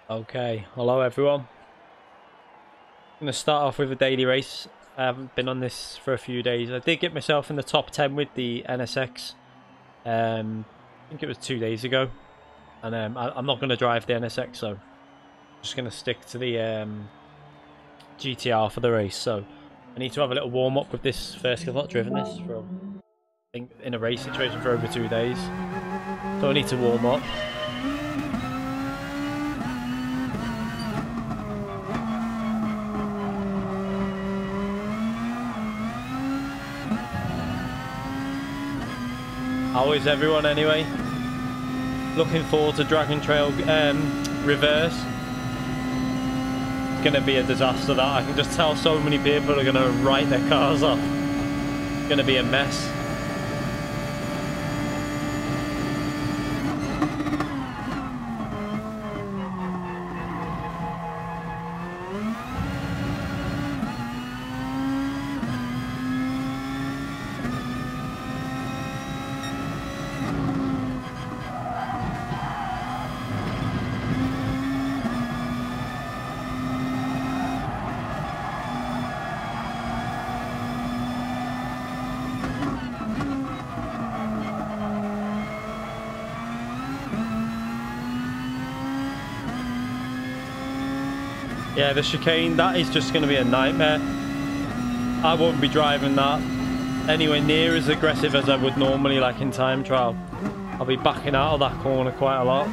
Okay, hello everyone. I'm going to start off with a daily race. I haven't been on this for a few days. I did get myself in the top 10 with the NSX. I think it was 2 days ago. And I'm not going to drive the NSX, so I'm just going to stick to the GTR for the race. So I need to have a little warm up with this first, because I've not driven this for, I think, in a race situation for over 2 days. So I need to warm up. How is everyone anyway? Looking forward to Dragon Trail reverse. It's going to be a disaster, that. I can just tell so many people are going to write their cars off. It's going to be a mess. Yeah, the chicane, that is just going to be a nightmare. I won't be driving that anywhere near as aggressive as I would normally, like in time trial. I'll be backing out of that corner quite a lot.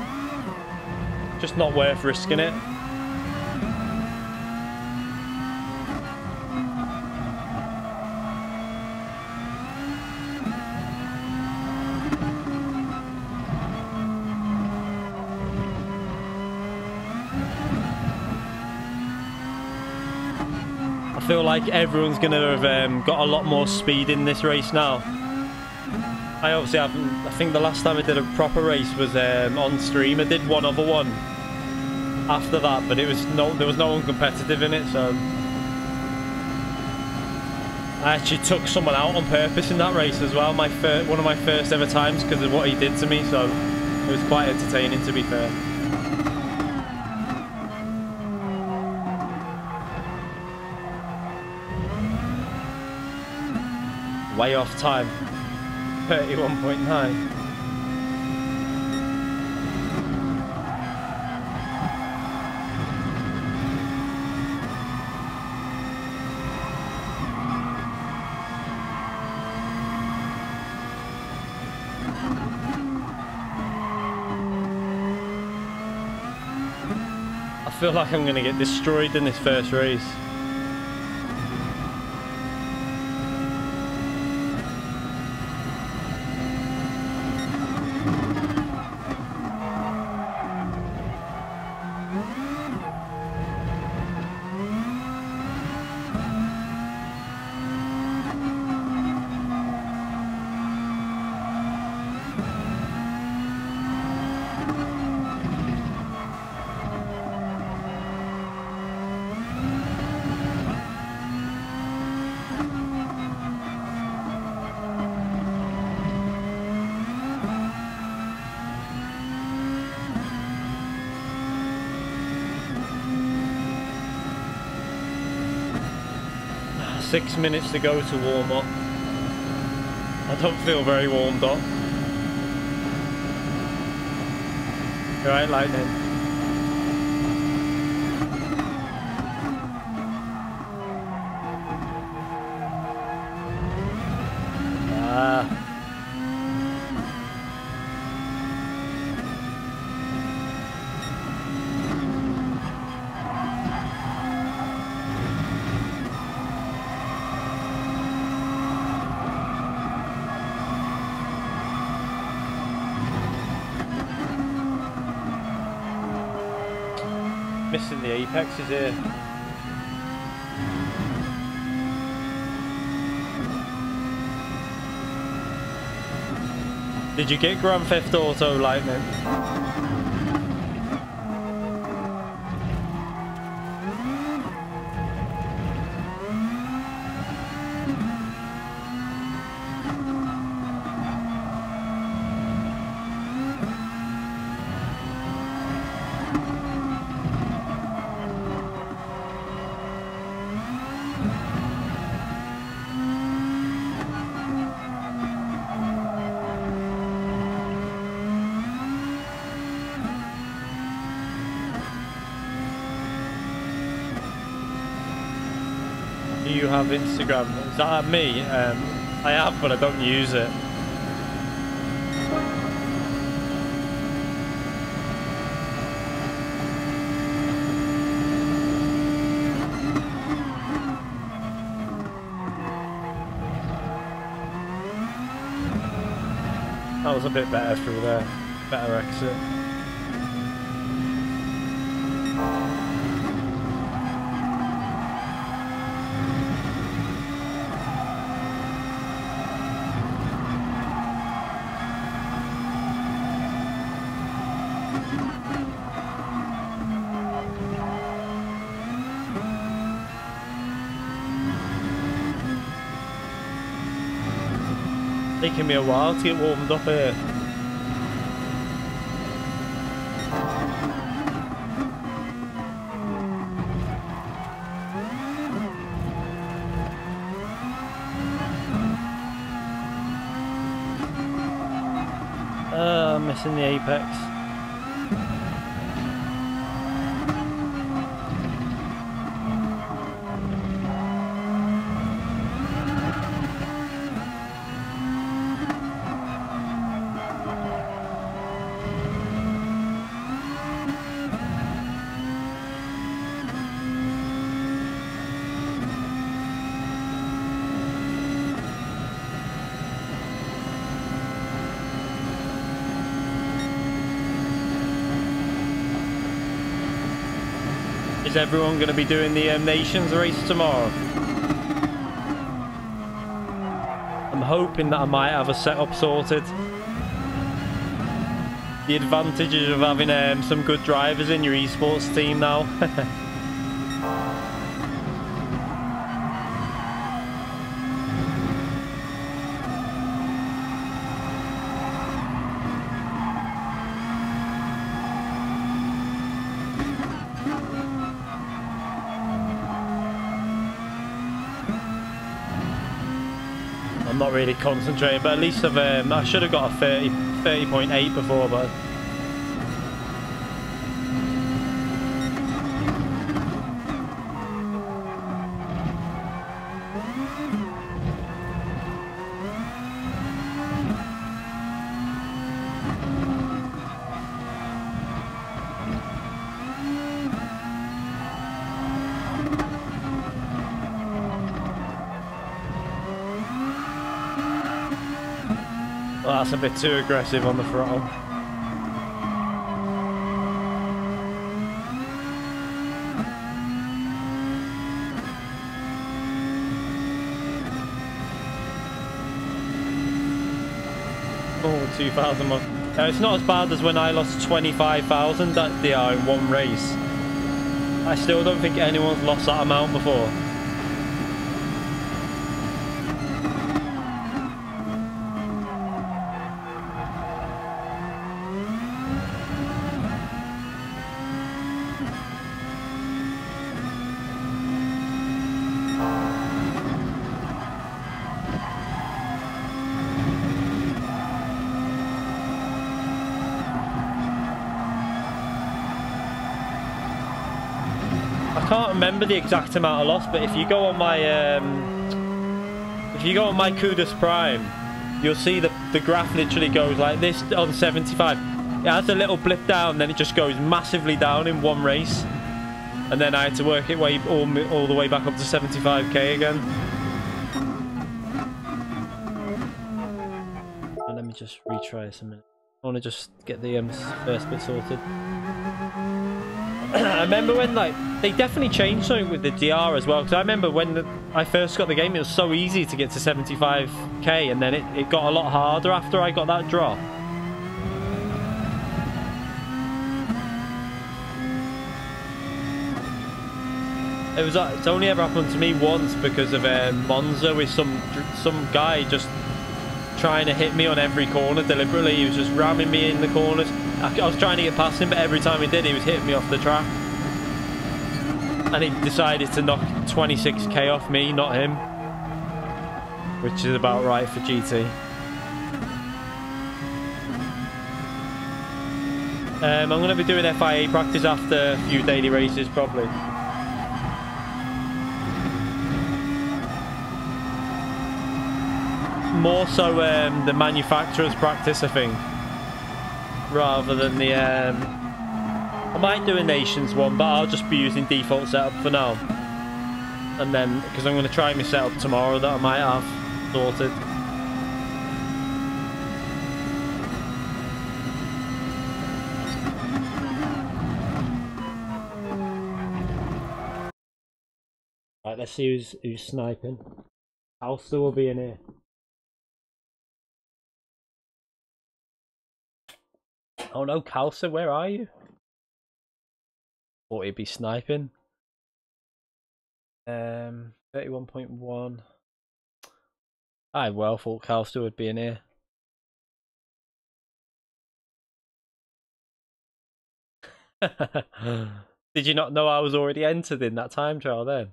Just not worth risking it. I feel like everyone's going to have got a lot more speed in this race now. I obviously haven't. I think the last time I did a proper race was on stream. I did one other one after that, but there was no one competitive in it, so I actually took someone out on purpose in that race as well. One of my first ever times, because of what he did to me, so it was quite entertaining, to be fair. Way off time, 31.9. I feel like I'm going to get destroyed in this first race. Six minutes to go to warm up. I don't feel very warmed up. Right, Lightning. Missing the apexes here. Did you get Grand Theft Auto, Lightning? Do you have Instagram? Is that me? I have, but I don't use it. That was a bit better through there. Better exit. Taking me a while to get warmed up here. I'm missing the apex. Is everyone going to be doing the Nations race tomorrow? I'm hoping that I might have a setup sorted. The advantages of having some good drivers in your esports team now. I'm not really concentrating, but at least I should have got a 30.8 before, but well, that's a bit too aggressive on the throttle. Oh, 2,000 more. It's not as bad as when I lost 25,000 at DR in one race. I still don't think anyone's lost that amount before. I can't remember the exact amount I lost, but if you go on my Kudus Prime, you'll see the graph literally goes like this on 75. It has a little blip down, then it just goes massively down in one race, and then I had to work it all the way back up to 75k again. And let me just retry this a minute. I want to just get the first bit sorted. I remember when they definitely changed something with the DR as well, because I remember when I first got the game, it was so easy to get to 75k, and then it got a lot harder after I got that drop. It's only ever happened to me once because of Monza, with some guy just trying to hit me on every corner deliberately. He was just ramming me in the corners. I was trying to get past him, but every time he did, he was hitting me off the track. And he decided to knock 26k off me, not him. Which is about right for GT. I'm going to be doing FIA practice after a few daily races, probably. more so the manufacturer's practice, I think, rather than the... I might do a nations one, but I'll just be using default setup for now. And then, because I'm going to try my setup tomorrow that I might have sorted. Right, let's see who's sniping. Alster will be in here. Oh no, Calcer, where are you? Thought he'd be sniping. 31.1. I well thought Calster would be in here. Did you not know I was already entered in that time trial then?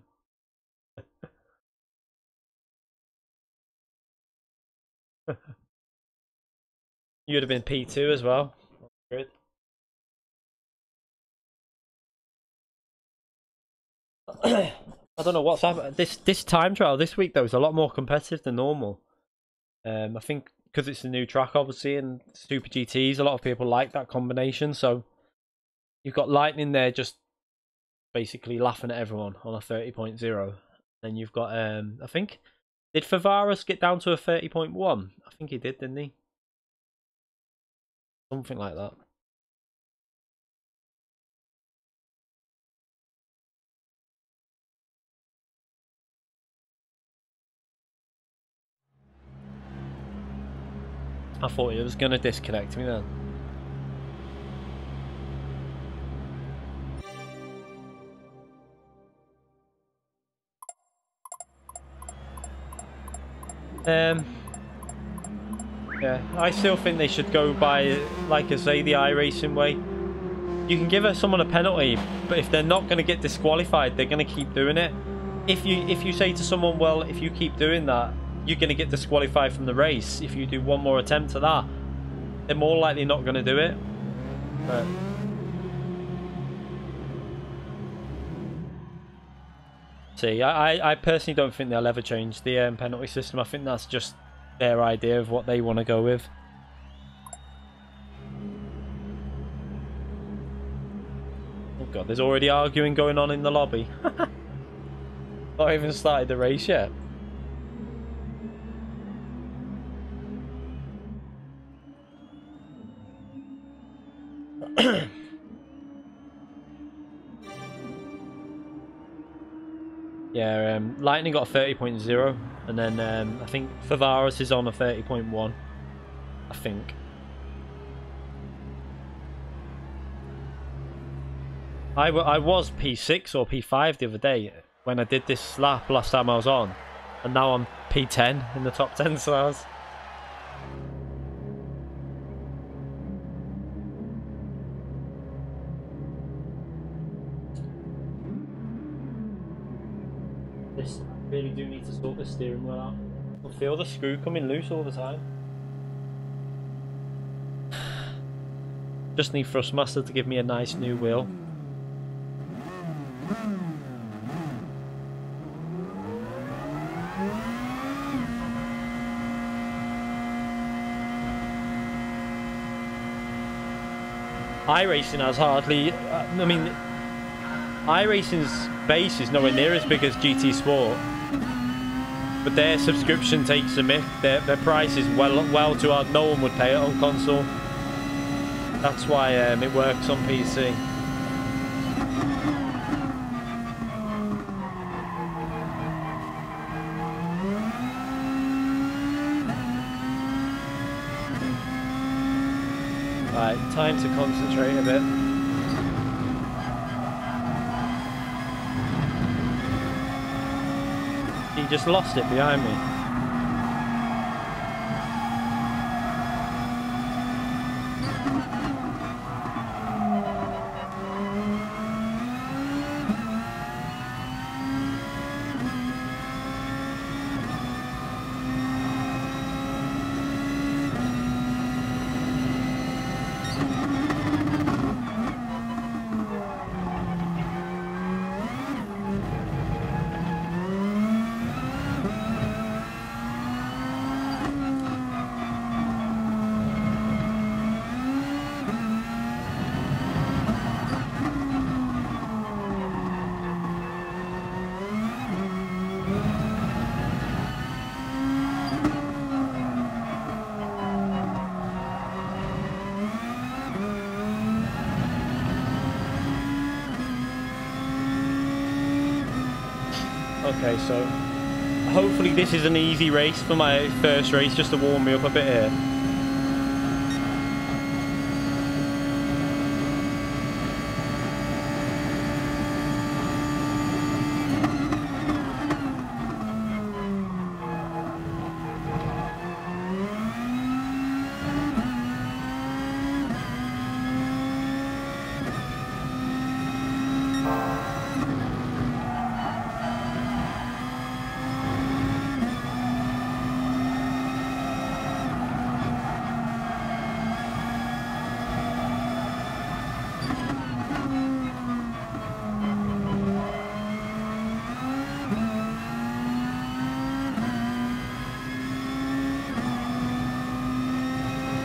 You would have been P2 as well. Good. I don't know what's happened. This time trial this week though is a lot more competitive than normal. I think because it's a new track obviously and Super GTs, a lot of people like that combination. So you've got Lightning there just basically laughing at everyone on a 30.0. Then you've got I think, did Favaris get down to a 30.1? I think he did, didn't he? Something like that. I thought he was going to disconnect me then. Yeah, I still think they should go by, like I say, the iRacing way. You can give someone a penalty, but if they're not going to get disqualified, they're going to keep doing it. If you say to someone, well, if you keep doing that, you're going to get disqualified from the race. If you do one more attempt at that, they're more likely not going to do it. But see, I personally don't think they'll ever change the penalty system. I think that's just their idea of what they want to go with. Oh god, there's already arguing going on in the lobby. Not even started the race yet. Yeah, Lightning got a 30.0, and then I think Favaris is on a 30.1. I think. I was P6 or P5 the other day when I did this lap last time I was on, and now I'm P10 in the top 10 stars. This really do need to sort the steering wheel out. I feel the screw coming loose all the time. Just need Thrustmaster to give me a nice new wheel. iRacing has hardly, I mean, iRacing's base is nowhere near as big as GT Sport, but their subscription takes a mick. Their price is well too hard. No one would pay it on console. That's why it works on PC. Right, time to concentrate a bit. He just lost it behind me. Okay, so hopefully this is an easy race for my first race, just to warm me up a bit here.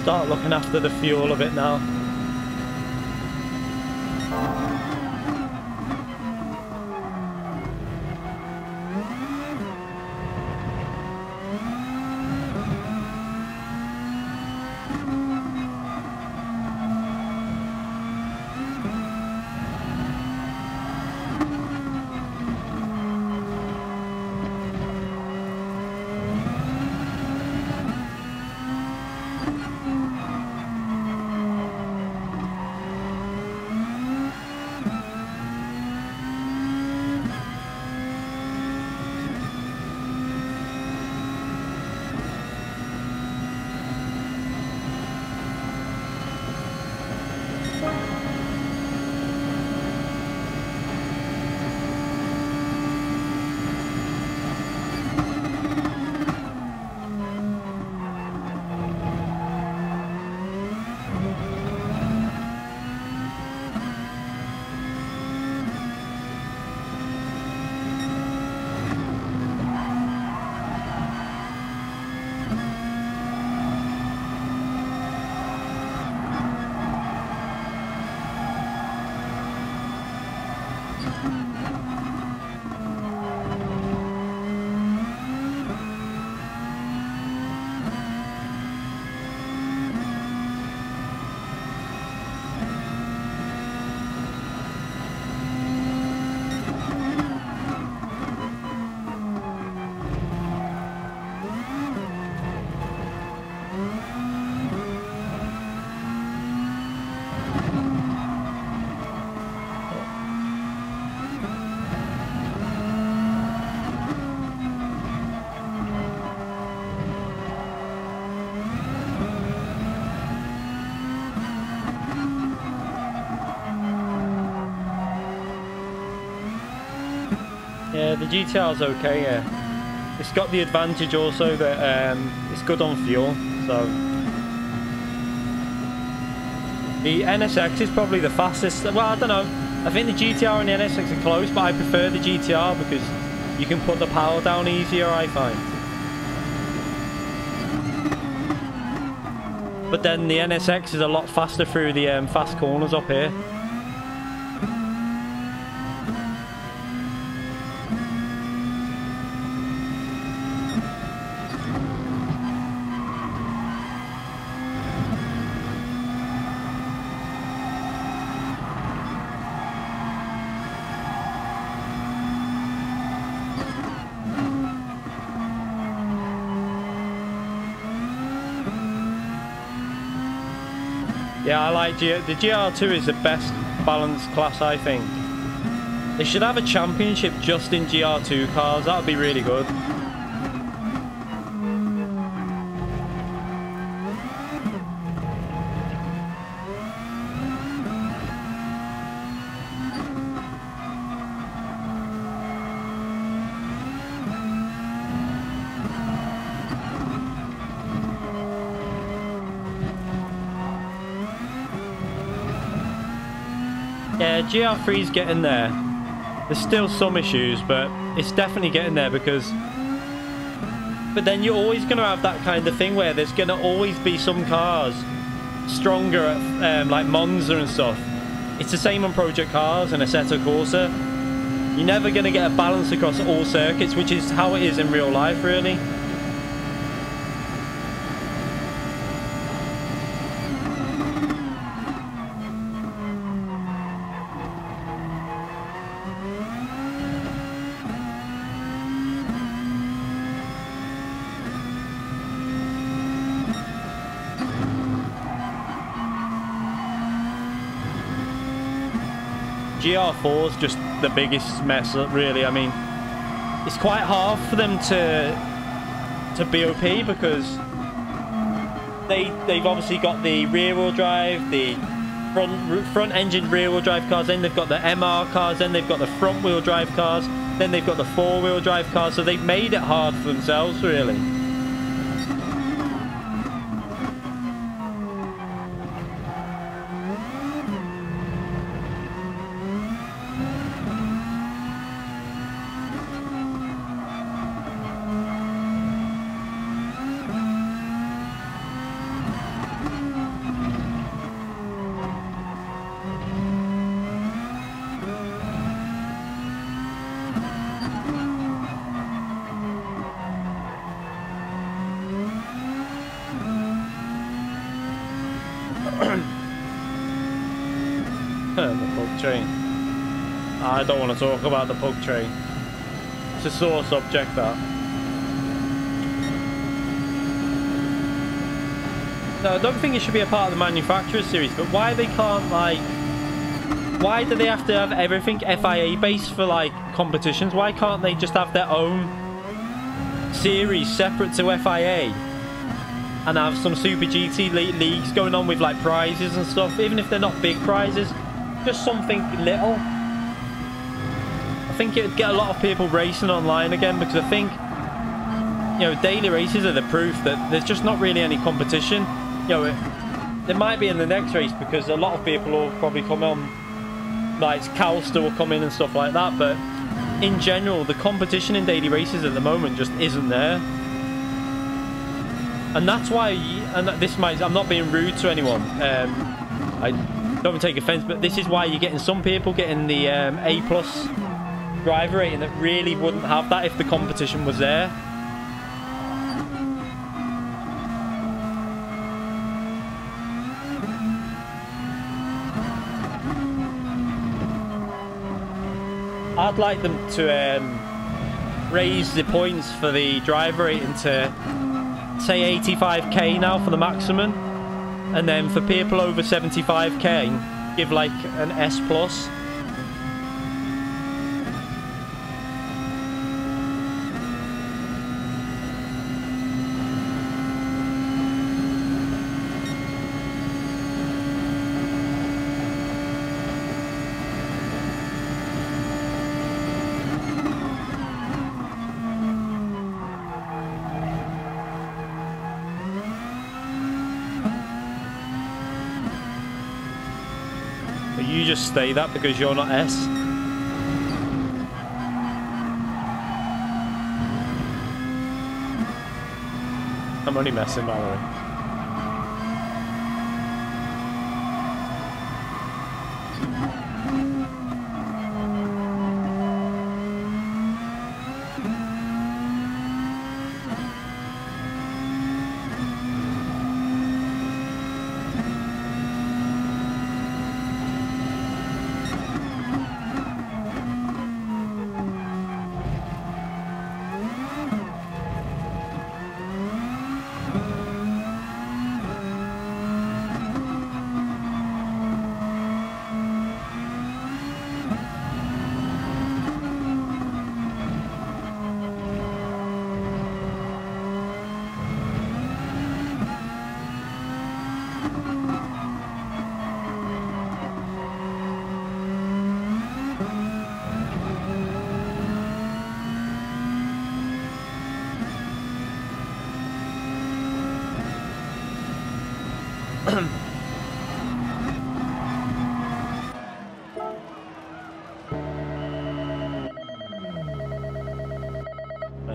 Start looking after the fuel a bit now. Yeah, the GTR's okay, yeah. It's got the advantage also that it's good on fuel, so... The NSX is probably the fastest. Well, I don't know. I think the GTR and the NSX are close, but I prefer the GTR because you can put the power down easier, I find. But then the NSX is a lot faster through the fast corners up here. Yeah, I like the GR2 is the best balanced class, I think. They should have a championship just in GR2 cars. That would be really good. Yeah, GR3's getting there. There's still some issues, but it's definitely getting there because... But then you're always going to have that kind of thing where there's going to always be some cars stronger at like Monza and stuff. It's the same on Project Cars and Assetto Corsa. You're never going to get a balance across all circuits, which is how it is in real life, really. GR4 is just the biggest mess up, really. I mean, it's quite hard for them to BOP because they've obviously got the rear-wheel drive, the front-engine rear-wheel drive cars, then they've got the MR cars, then they've got the front-wheel drive cars, then they've got the four-wheel drive cars, so they've made it hard for themselves, really. The pug train. I don't want to talk about the pug train. It's a sore subject, that. No, I don't think it should be a part of the manufacturer's series, but why they can't, like... Why do they have to have everything FIA based for, like, competitions? Why can't they just have their own series separate to FIA? And have some Super GT leagues going on with, like, prizes and stuff, even if they're not big prizes. Just something little. I think it would get a lot of people racing online again, because I think, you know, daily races are the proof that there's just not really any competition. You know, there might be in the next race, because a lot of people will probably come on, like Calster will come in and stuff like that, but in general, the competition in daily races at the moment just isn't there. And that's why, and this might, I'm not being rude to anyone, I don't take offense, but this is why you're getting some people getting the A+ driver rating that really wouldn't have that if the competition was there. I'd like them to raise the points for the driver rating to say 85k now for the maximum, and then for people over 75k give like an S+. You just stay that because you're not S. I'm only messing, by the way.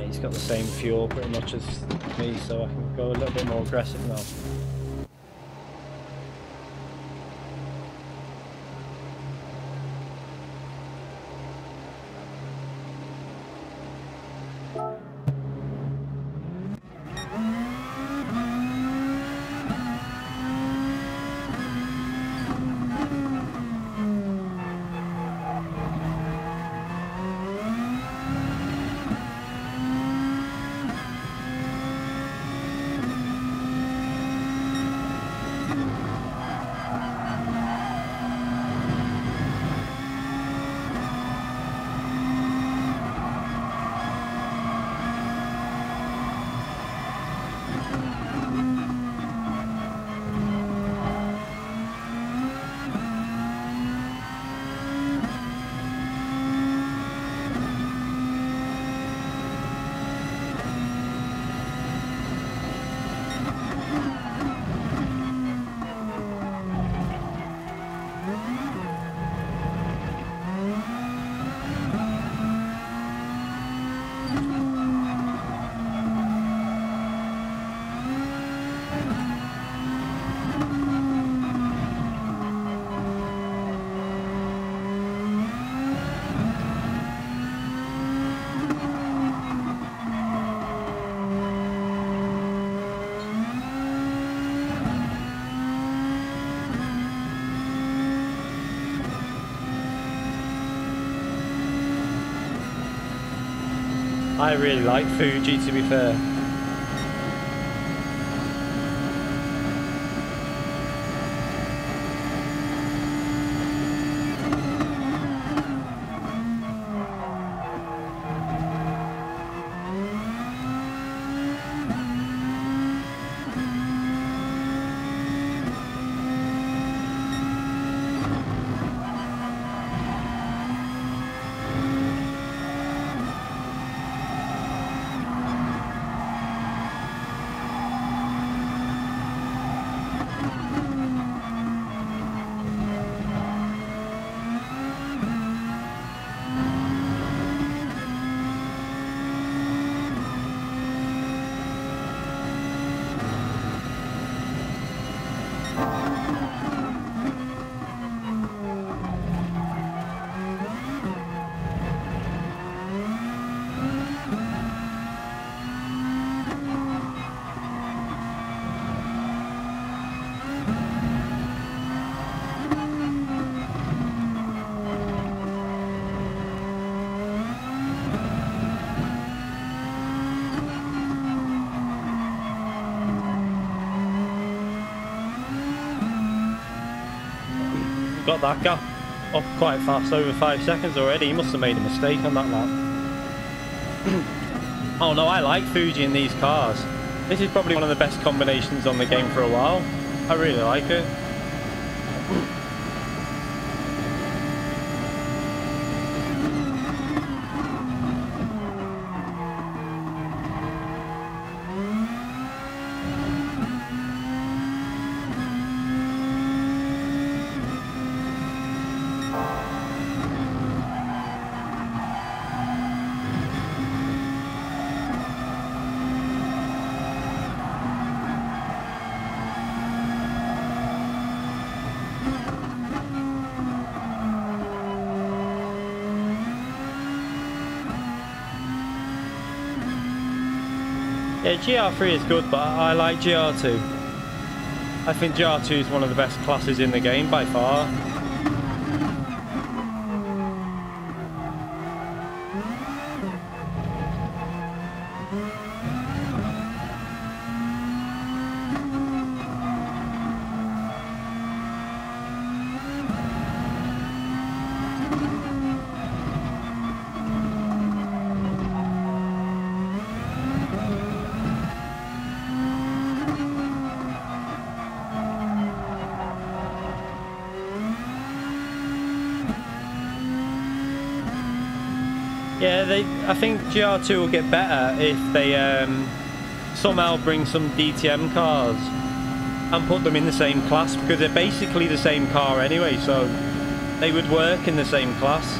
He's got the same fuel pretty much as me, so I can go a little bit more aggressive now. I really like Fuji, to be fair. Got that gap up quite fast, over 5 seconds already. He must have made a mistake on that lap. Oh no, I like Fuji in these cars. This is probably one of the best combinations on the game for a while. I really like it. Yeah, GR3 is good, but I like GR2. I think GR2 is one of the best classes in the game by far. Yeah, I think GR2 will get better if they somehow bring some DTM cars and put them in the same class, because they're basically the same car anyway, so they would work in the same class.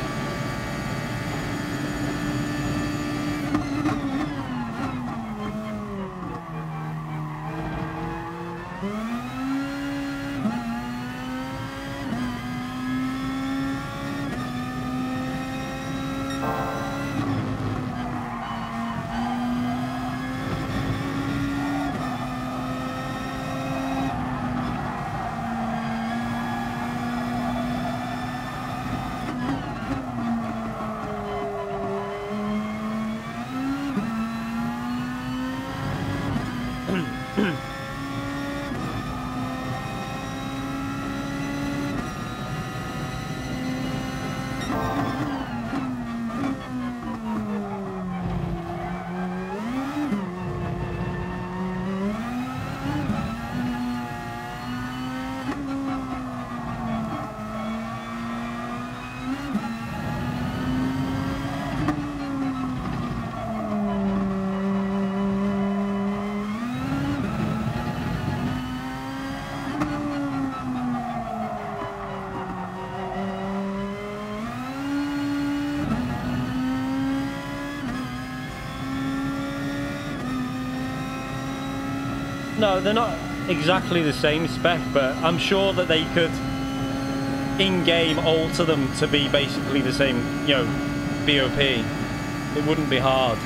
No, they're not exactly the same spec, but I'm sure that they could in-game alter them to be basically the same, you know, BOP. It wouldn't be hard.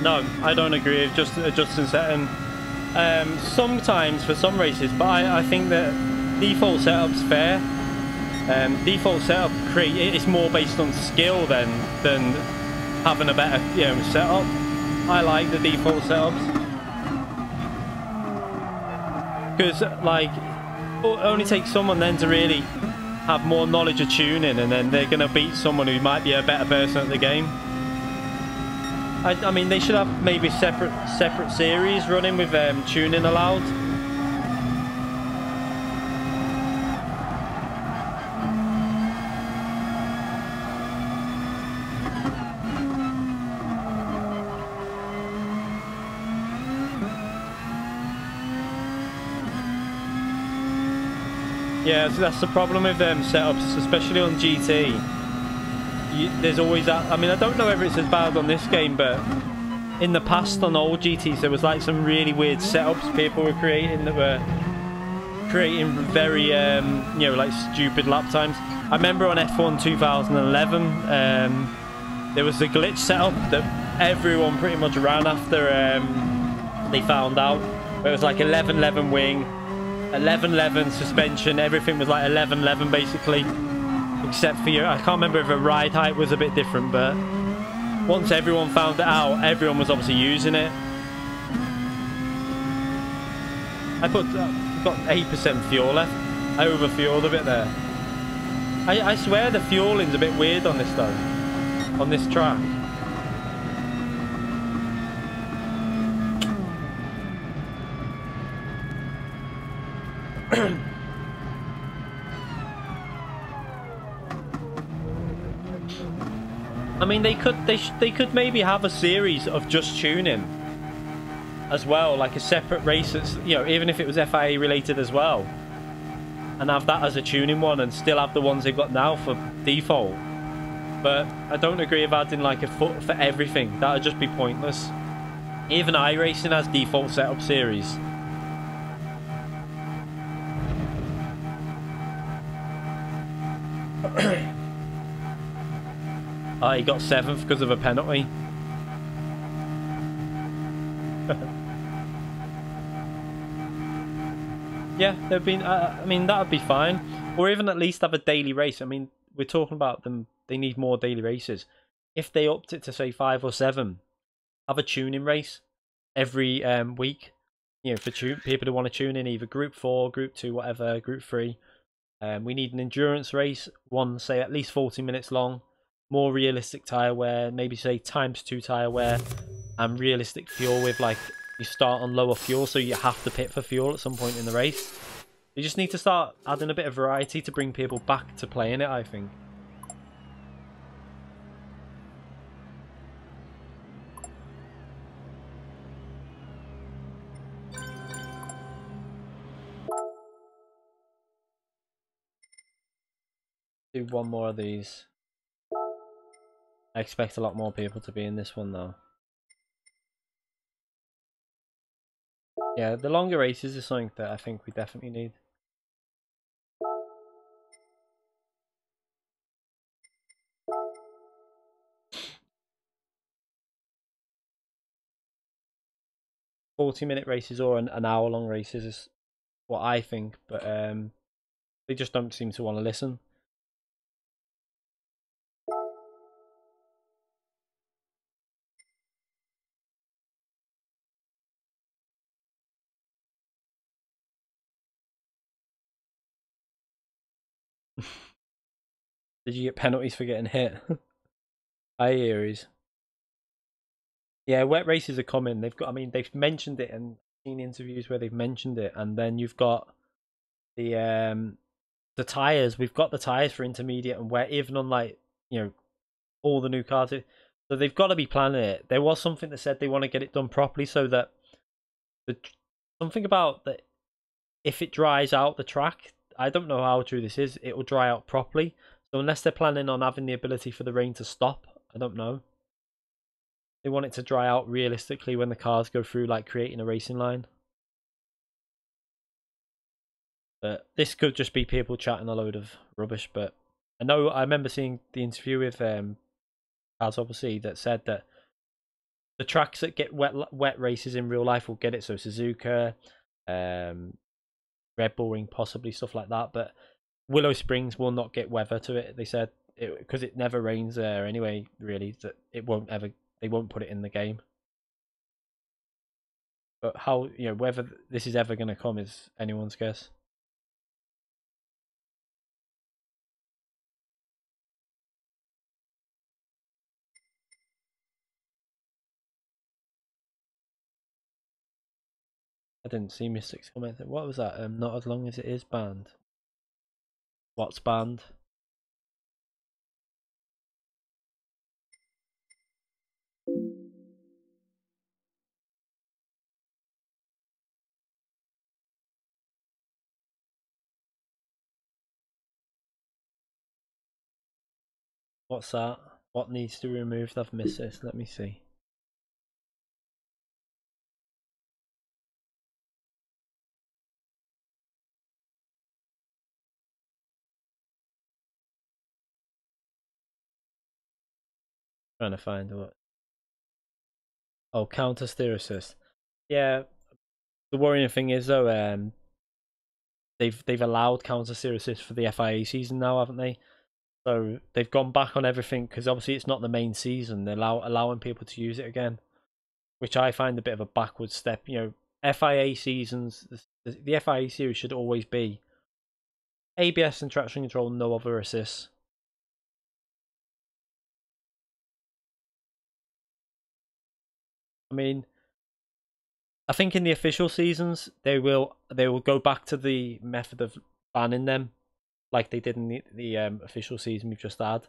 No, I don't agree with just adjusting setting. Sometimes for some races, but I think that default setup's fair. Default setup it's more based on skill than having a better, you know, setup. I like the default setups because like it only takes someone then to really have more knowledge of tuning, and then they're gonna beat someone who might be a better person at the game. I mean, they should have maybe separate series running with tuning allowed. Yeah, so that's the problem with setups, especially on GT. There's always that. I mean, I don't know whether it's as bad on this game, but in the past on old GTs there was like some really weird setups people were creating that were creating very you know, like stupid lap times. I remember on F1 2011 there was a glitch setup that everyone pretty much ran after they found out, where it was like 11-11 wing, 11-11 suspension, everything was like 11-11 basically. Except for I can't remember if a ride height was a bit different, but once everyone found it out, everyone was obviously using it. I got 8% fuel left. I overfueled a bit there. I swear the fueling's a bit weird on this though, on this track. I mean, they could maybe have a series of just tuning as well, like a separate race that's, you know, even if it was FIA related as well, and have that as a tuning one, and still have the ones they've got now for default. But I don't agree with adding like a foot for everything. That would just be pointless. Even iRacing has default setup series. Oh, he got 7th because of a penalty. Yeah, there'd been. I mean, that would be fine, or even at least have a daily race. I mean, we're talking about them. They need more daily races. If they upped it to say 5 or 7, have a tuning race every week. You know, for people who want to tune in, either Group 4, Group 2, whatever, Group 3. We need an endurance race, one say at least 40 minutes long. More realistic tyre wear, maybe say ×2 tyre wear, and realistic fuel with, like, you start on lower fuel, so you have to pit for fuel at some point in the race. You just need to start adding a bit of variety to bring people back to playing it, I think. Do one more of these. I expect a lot more people to be in this one though. Yeah, the longer races is something that I think we definitely need. "40-minute races or an hour-long races is what I think, but they just don't seem to want to listen. Did you get penalties for getting hit? enquiries. Yeah, wet races are coming. They've got. I mean, they've mentioned it and seen interviews where they've mentioned it, and then you've got the tires. We've got the tires for intermediate and wet, even on like all the new cars. So they've got to be planning it. There was something that said they want to get it done properly so that the something about that if it dries out the track. I don't know how true this is. It will dry out properly. So unless they're planning on having the ability for the rain to stop, I don't know. They want it to dry out realistically when the cars go through, like creating a racing line. But this could just be people chatting a load of rubbish. But I remember seeing the interview with Kaz, obviously, that said that the tracks that get wet races in real life will get it. So Suzuka, Red Bull Ring, possibly stuff like that. But Willow Springs will not get weather to it. They said because it never rains there anyway. Really, that it won't ever. They won't put it in the game. But how whether this is ever going to come is anyone's guess. I didn't see Mystics comment. What was that? Not as long as it is banned. What's banned? What's that? What needs to be removed? I've missed this. Let me see. Trying to find what. Oh, counter steer assist. Yeah. The worrying thing is though, they've allowed counter steer assist for the FIA season now, haven't they? So they've gone back on everything because obviously it's not the main season. They're allowing people to use it again, which I find a bit of a backward step. FIA seasons, the FIA series should always be ABS and traction control, no other assists. I mean, I think in the official seasons they will go back to the method of banning them, like they did in the official season we've just had.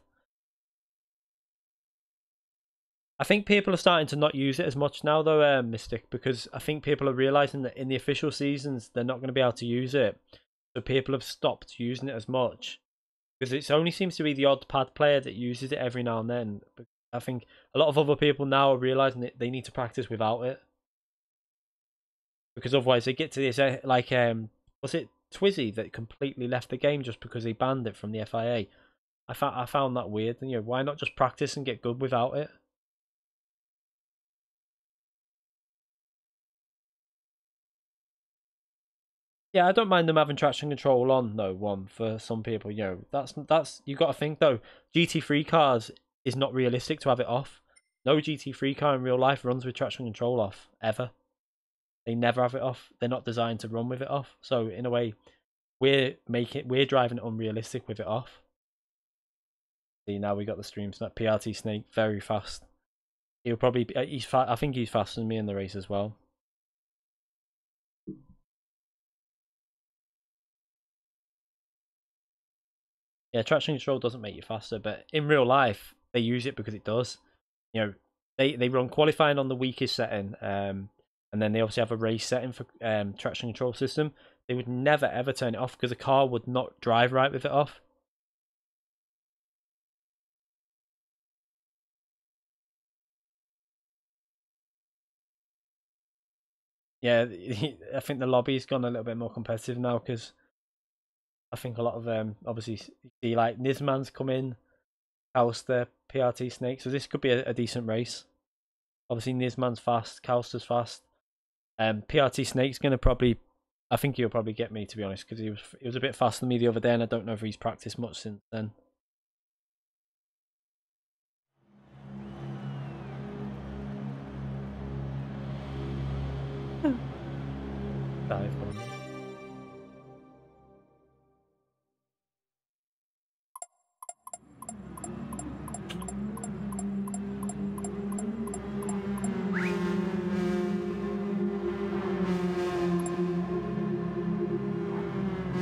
I think people are starting to not use it as much now, though, Mystic, because I think people are realizing that in the official seasons they're not going to be able to use it, so people have stopped using it as much because it only seems to be the odd pad player that uses it every now and then. But I think a lot of other people now are realizing that they need to practice without it because otherwise they get to this like was it Twizzy that completely left the game just because they banned it from the FIA? I found that weird. And why not just practice and get good without it? Yeah, I don't mind them having traction control on though. One for some people, that's you got to think though. GT3 cars is not realistic to have it off. No GT3 car in real life runs with traction control off ever. They never have it off. They're not designed to run with it off. So in a way, we're driving it unrealistic with it off. See, now we got the stream snap. PRT Snake very fast. He'll probably I think he's faster than me in the race as well. Yeah, traction control doesn't make you faster, but in real life they use it because it does. You know, they run qualifying on the weakest setting, and then they obviously have a race setting for traction control system. They would never ever turn it off because the car would not drive right with it off. yeah, I think the lobby's gone a little bit more competitive now because I think a lot of obviously you see like Nisman's come in, Kauster, PRT Snake, so this could be a decent race. Obviously Nisman's fast, Kauster's fast. PRT Snake's gonna probably, I think he'll probably get me, to be honest, because he was a bit faster than me the other day, and I don't know if he's practiced much since then. Dive bomb.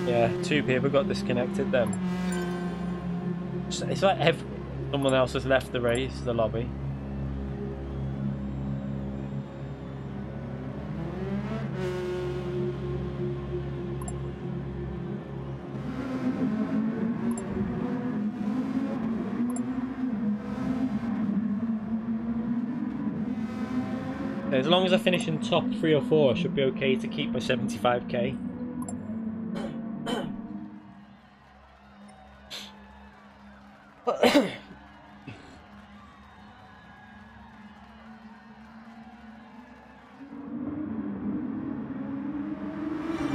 Yeah, 2 people got disconnected then. It's like someone else has left the race, the lobby. As long as I finish in top 3 or 4, I should be okay to keep my 75k.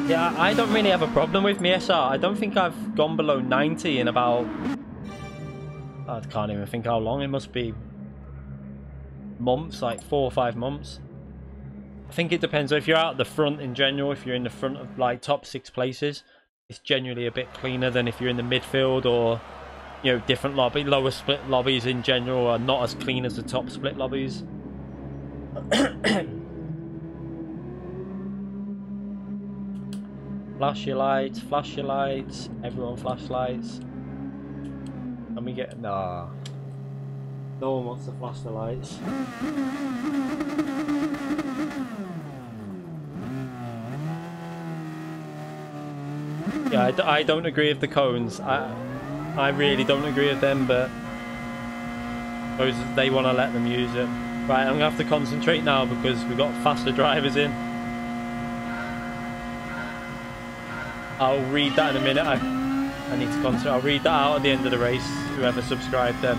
Yeah, I don't really have a problem with my SR. I don't think I've gone below 90 in about... I can't even think how long. It must be months, like 4 or 5 months. I think it depends. If you're out the front in general, if you're in the front of like top 6 places, it's generally a bit cleaner than if you're in the midfield, or you know, different lower split lobbies in general are not as clean as the top split lobbies. Flash your lights, everyone flashlights. And we get... Nah. No one wants to flash the lights. Yeah, I don't agree with the cones. I really don't agree with them, but suppose they want to let them use it. Right, I'm going to have to concentrate now because we've got faster drivers in. I'll read that in a minute. I need to concentrate. I'll read that out at the end of the race, whoever subscribed then.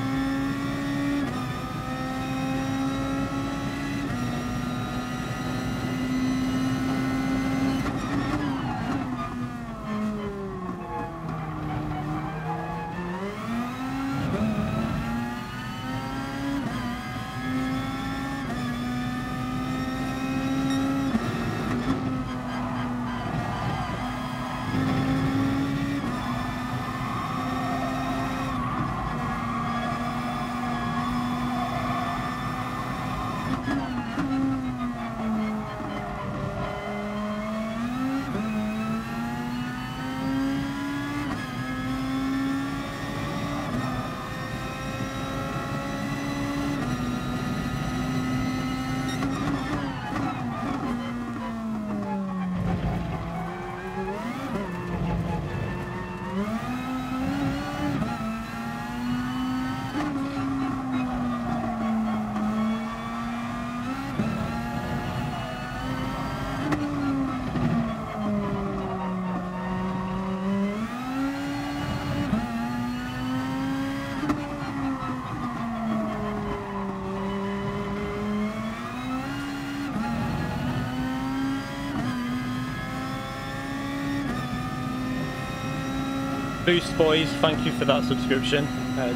Boost Boys, thank you for that subscription.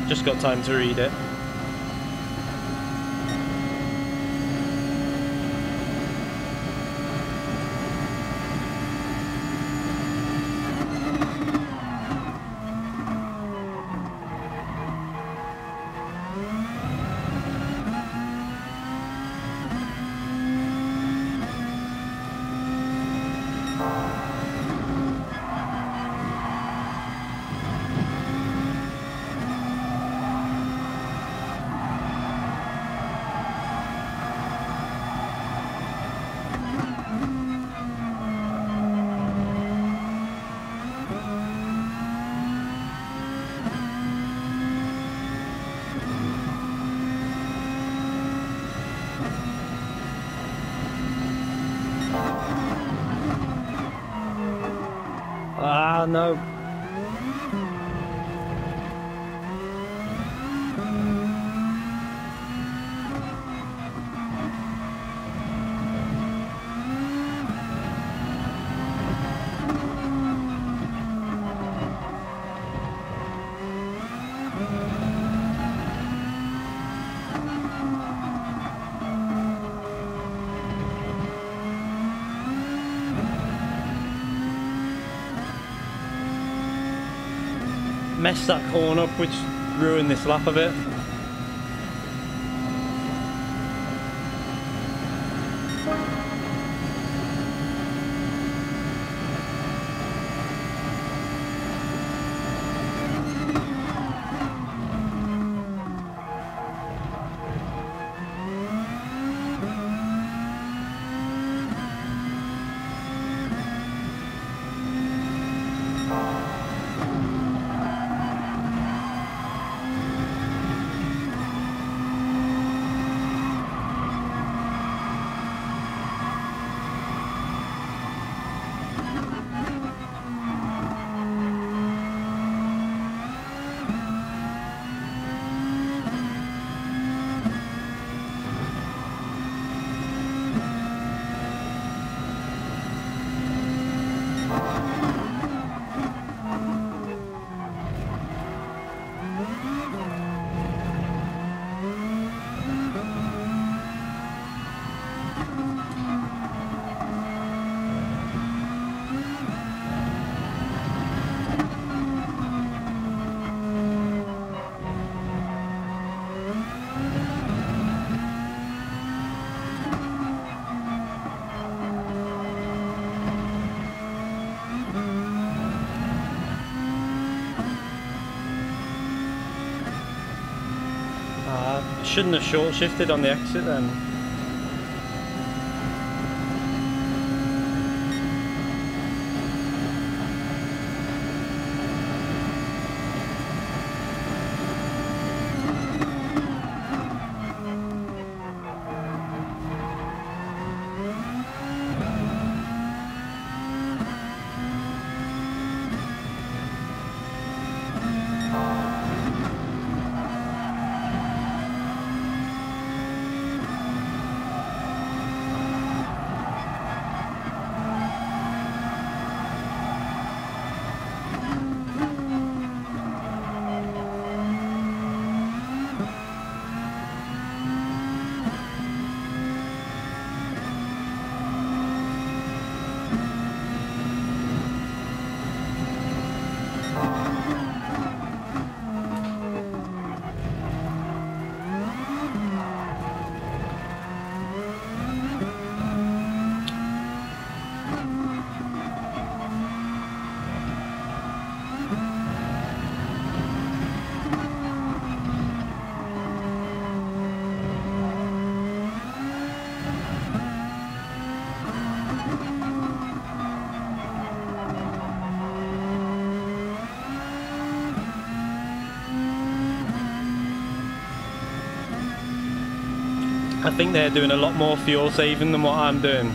Just got time to read it. Ah, no. Messed that corner up, which ruined this lap a bit. Shouldn't have short shifted on the exit then. I think they're doing a lot more fuel saving than what I'm doing.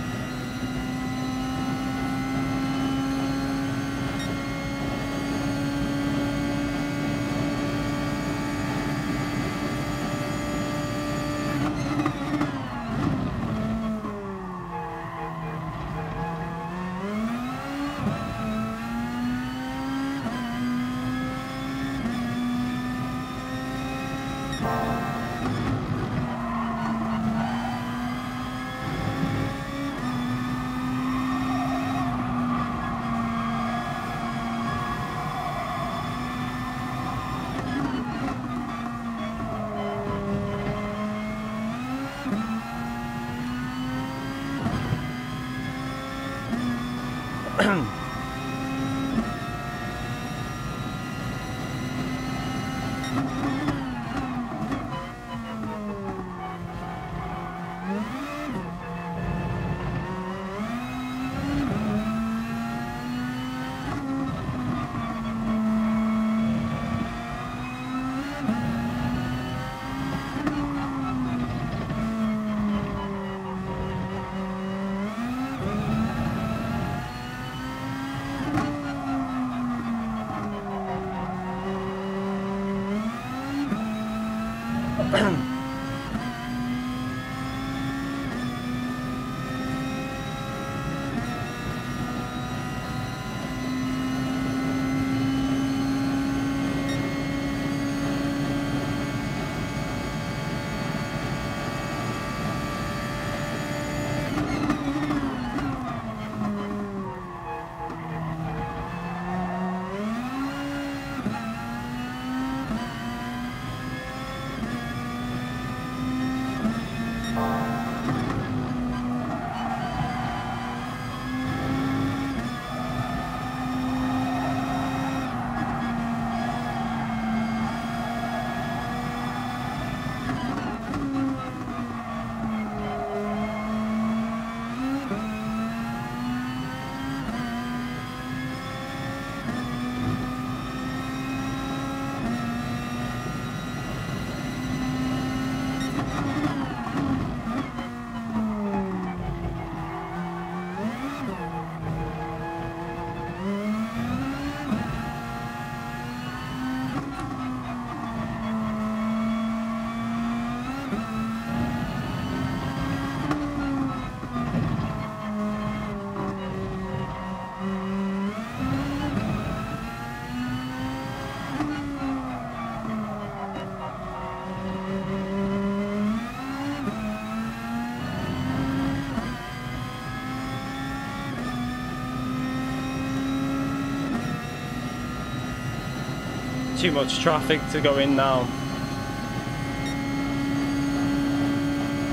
Too much traffic to go in now.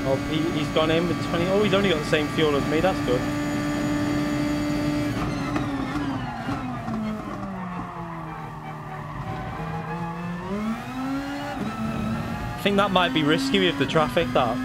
Oh, he's gone in with 20. Oh, he's only got the same fuel as me. That's good. I think that might be risky with the traffic, that.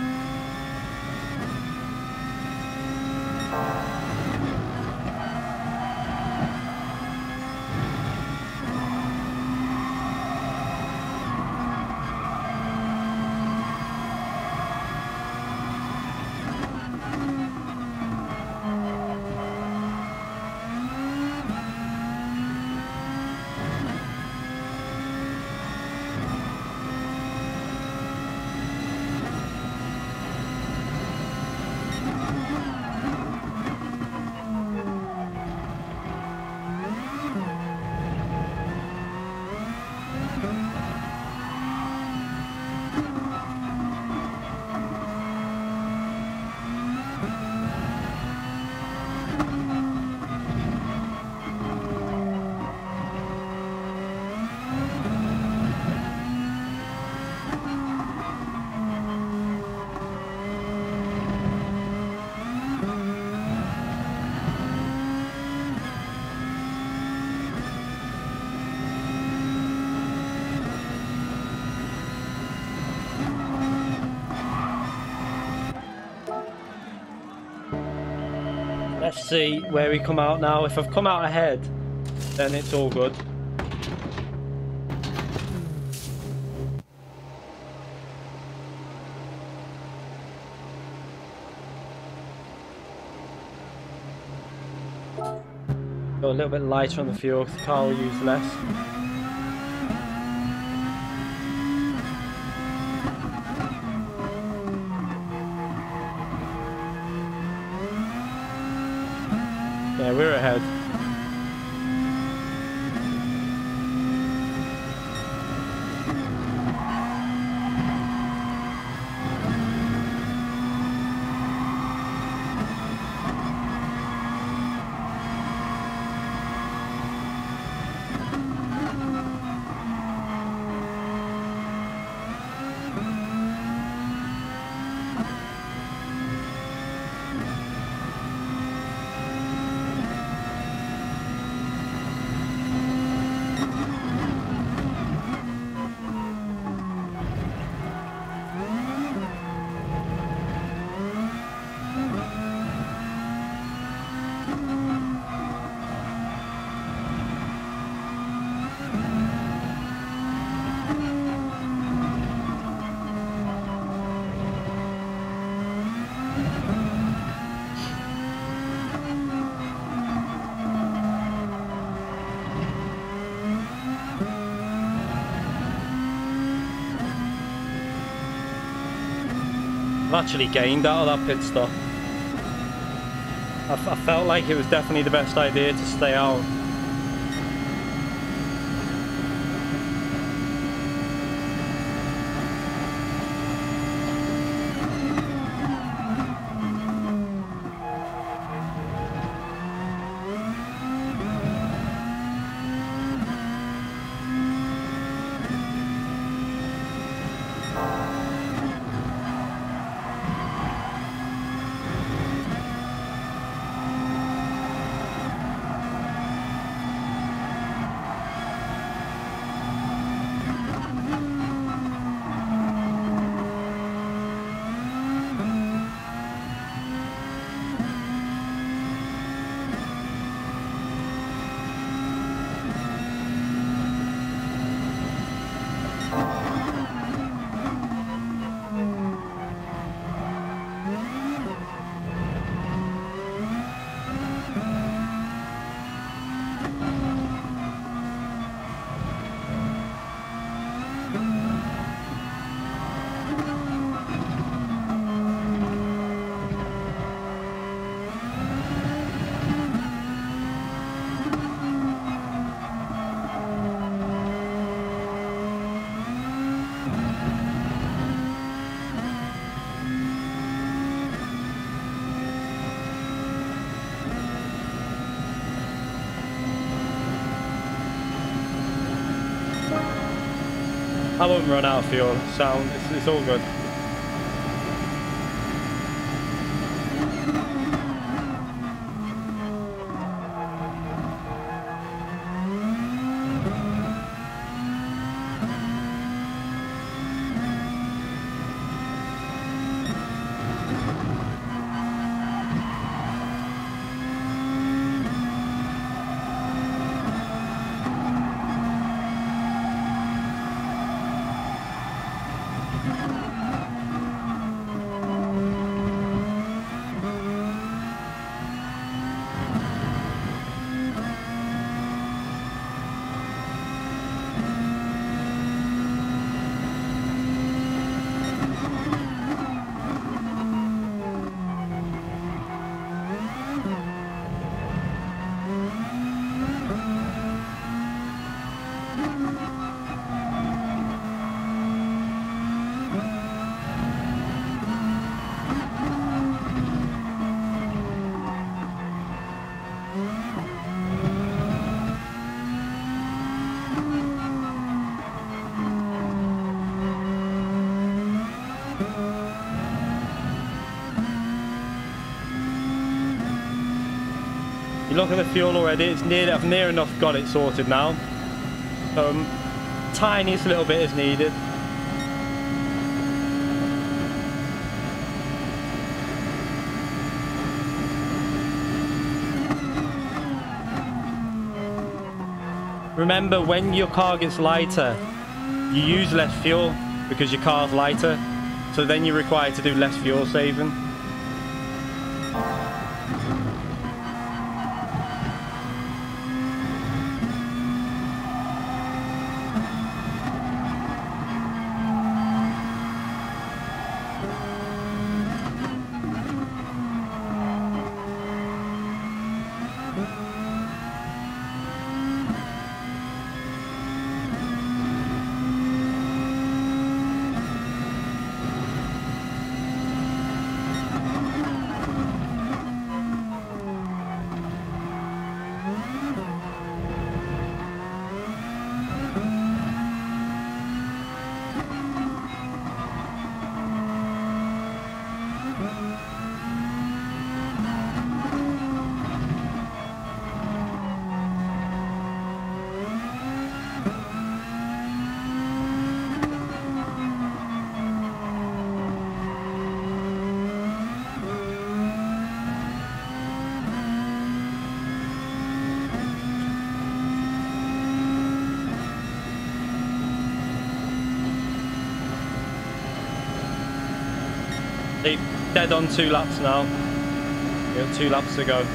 Let's see where we come out now. If I've come out ahead, then it's all good. Go a little bit lighter on the fuel, the car will use less. Yeah, we're ahead. I've actually gained out of that pit stop. I felt like it was definitely the best idea to stay out. I won't run out of fuel, so it's all good. You look at the fuel already, it's I've near enough got it sorted now. Tiniest little bit is needed. Remember, when your car gets lighter, you use less fuel because your car's lighter, so then you're required to do less fuel saving. They're dead on 2 laps now. We have 2 laps to go.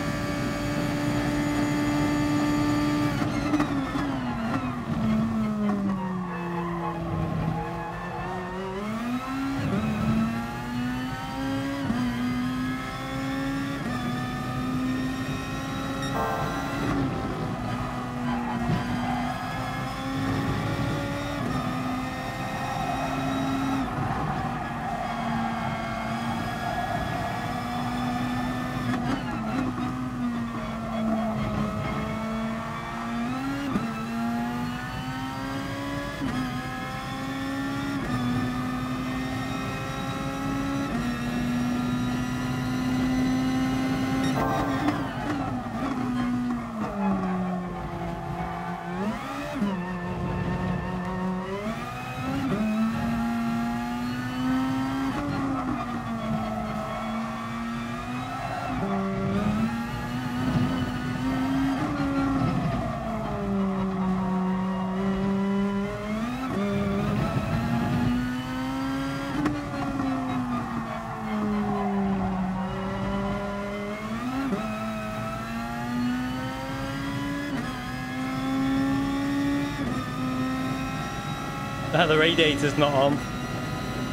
The radiator's not on.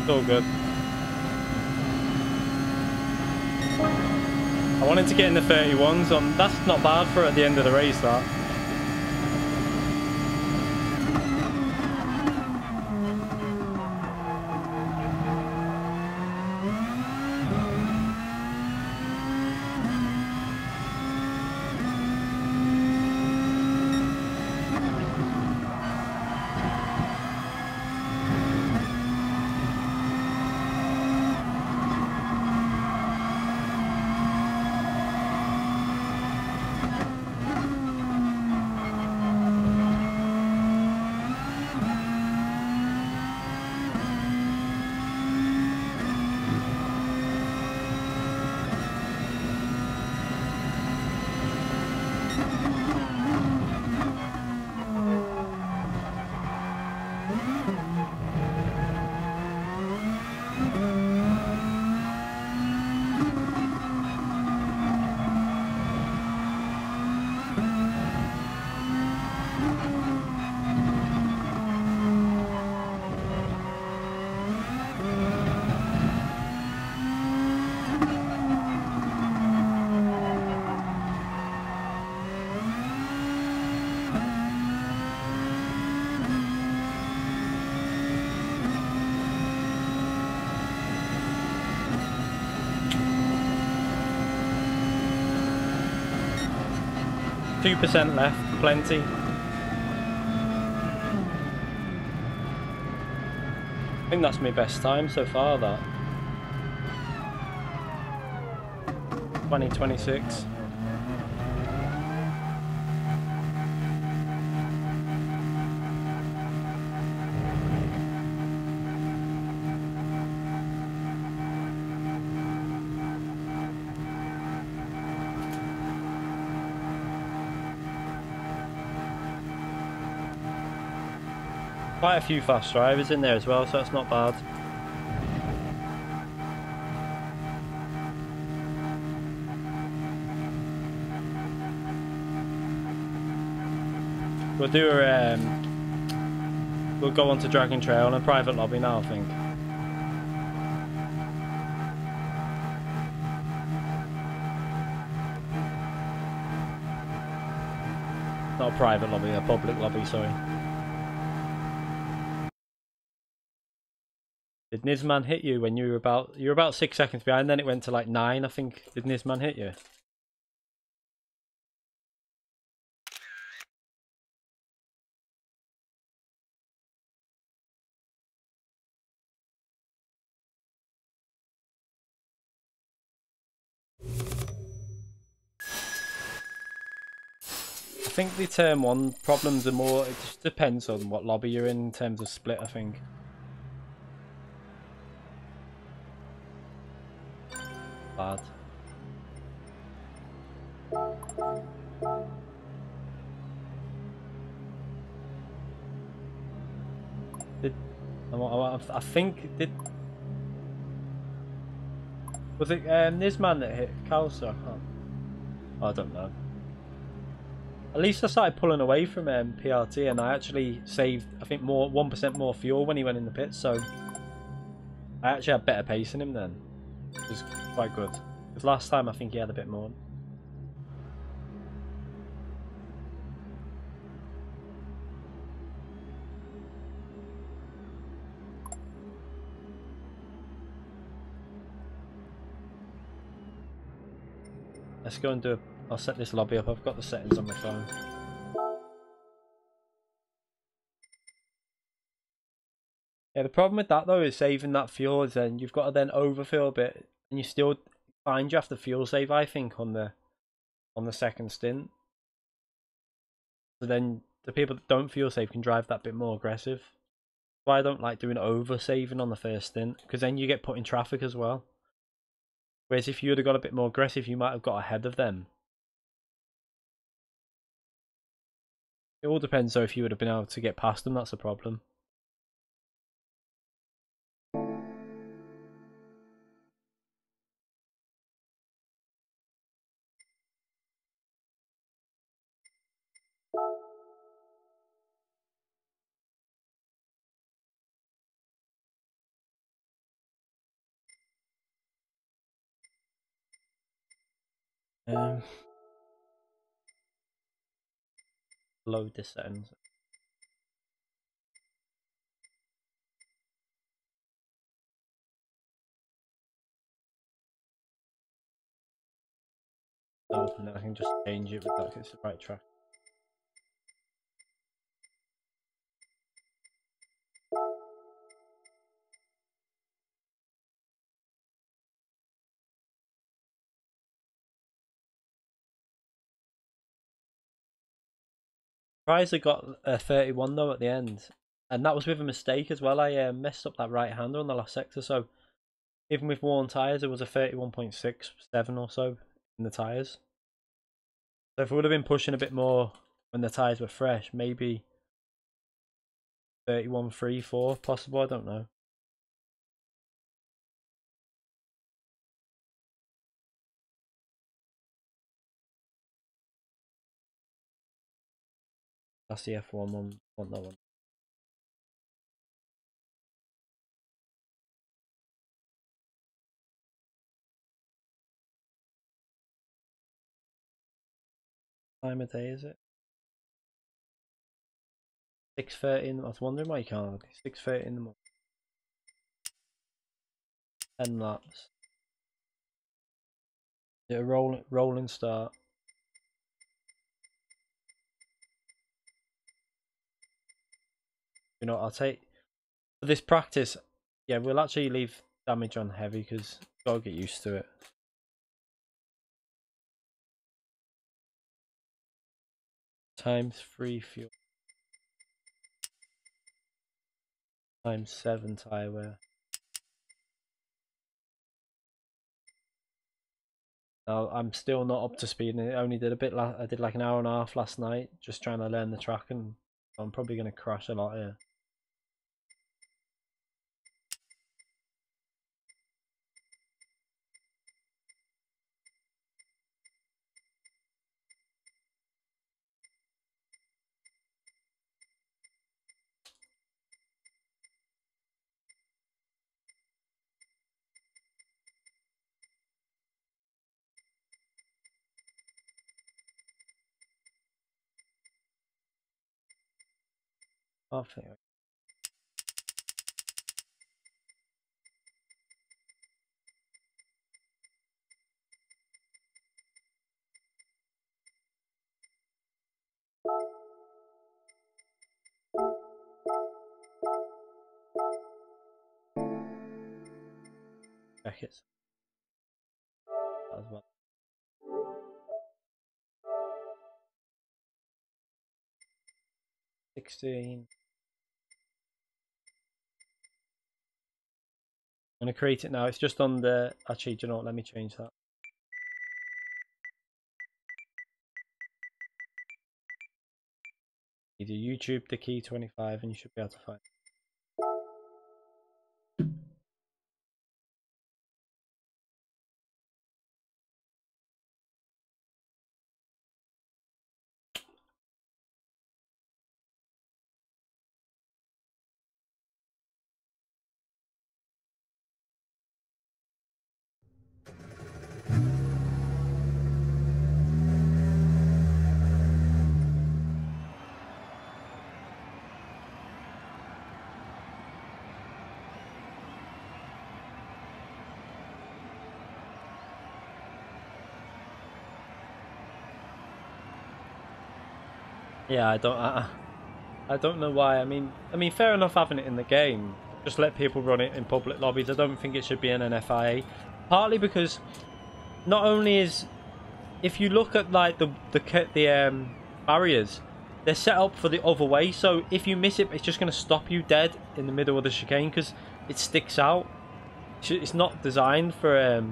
It's all good. I wanted to get in the 31s on. That's not bad for at the end of the race, that. %, left, plenty. I think that's my best time so far, that. 2026. Quite a few fast drivers in there as well, so that's not bad. We'll do a we'll go on to Dragon Trail on a private lobby now, I think. Not a private lobby, a public lobby, sorry. Did Nizman hit you when you were about 6 seconds behind, then it went to like 9, I think. Did Nizman hit you? I think the turn 1 problems are more, it just depends on what lobby you're in terms of split, I think. Bad. I think did was it Nizman that hit Kalsa? I don't know. At least I started pulling away from PRT, and I actually saved, I think, 1% more fuel when he went in the pits, so I actually had better pace in him then. It was quite good. Because last time I think he had a bit more. Let's go and do I'll set this lobby up. I've got the settings on my phone. Yeah, the problem with that though is saving that fuel is then you've got to then overfill a bit, and you still find you have to fuel save, I think, on the second stint. So then the people that don't fuel save can drive that bit more aggressive. That's why I don't like doing over saving on the first stint, because then you get put in traffic as well. Whereas if you would have got a bit more aggressive, you might have got ahead of them. It all depends though if you would have been able to get past them, that's the problem. Load this settings. And then I can just change it with that 'cause it's the right track. Surprised I got a 31 though at the end, and that was with a mistake as well. I messed up that right hander on the last sector, so even with worn tyres, it was a 31.67 or so in the tyres. So if I would have been pushing a bit more when the tyres were fresh, maybe 31.34 possible. I don't know. That's the F1 one. Want that one. Time of day is it? 6:30. I was wondering why you can't. 6:30 in the morning. 10 laps. Yeah, rolling start. You know, I'll take for this practice. Yeah, we'll actually leave damage on heavy because gotta get used to it. Times 3 fuel. Times 7 tyre wear. Now I'm still not up to speed, and I only did a bit. I did like an hour and a half last night, just trying to learn the track, and I'm probably gonna crash a lot here. I think. Check it as well. 16. I'm gonna create it now. It's just on the. Actually, do you know what? Let me change that. Either YouTube the key 25, and you should be able to find. Yeah, I don't know why. I mean, fair enough having it in the game. Just let people run it in public lobbies. I don't think it should be in an FIA. Partly because not only is, if you look at like the barriers, they're set up for the other way. So if you miss it, it's just going to stop you dead in the middle of the chicane because it sticks out. It's not designed for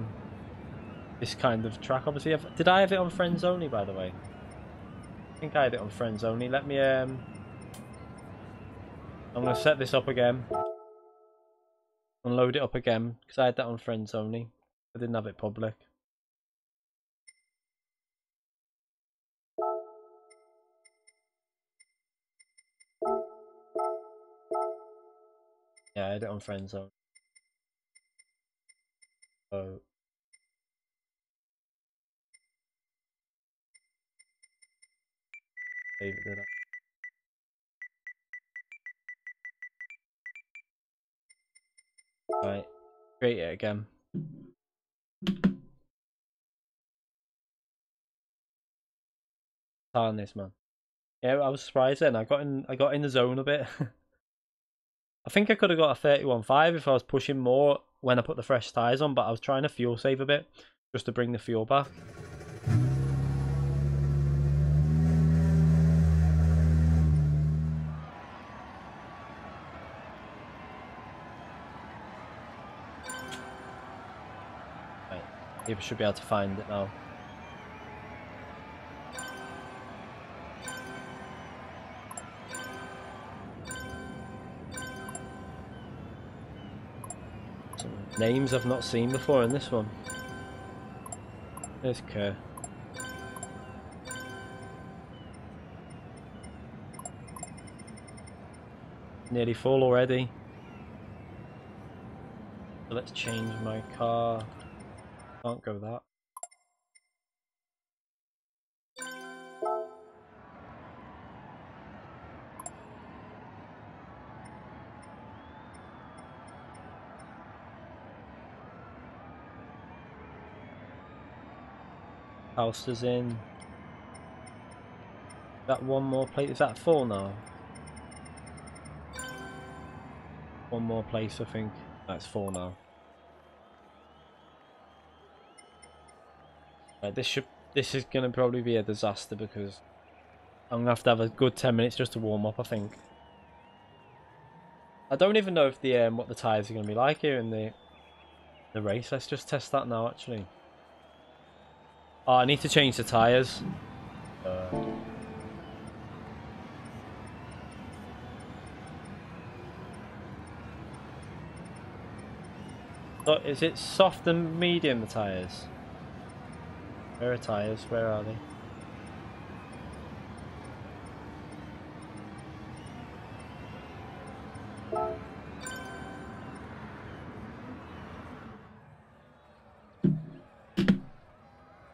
this kind of track. Obviously, did I have it on friends only? By the way, I think I had it on friends only. Let me I'm going to set this up again and load it up again because I had that on friends only. I didn't have it public. Yeah, I had it on friends only. So save it, did I? Right, create it again. On this, man. Yeah, I was surprised then. I got in the zone a bit. I think I could have got a 31.5 if I was pushing more when I put the fresh tyres on, but I was trying to fuel save a bit just to bring the fuel back. Right, maybe I should be able to find it now. Names I've not seen before in this one. There's Kerr. Nearly full already. So let's change my car. Can't go that. House is in. That one more place. Is that full now? One more place, I think. That's full now. Right, this is gonna probably be a disaster because I'm gonna have a good 10 minutes just to warm up, I think. I don't even know if the what the tyres are gonna be like here in the race. Let's just test that now, actually. Oh, I need to change the tyres. So is it soft and medium, the tyres? Where are tyres? Where are they?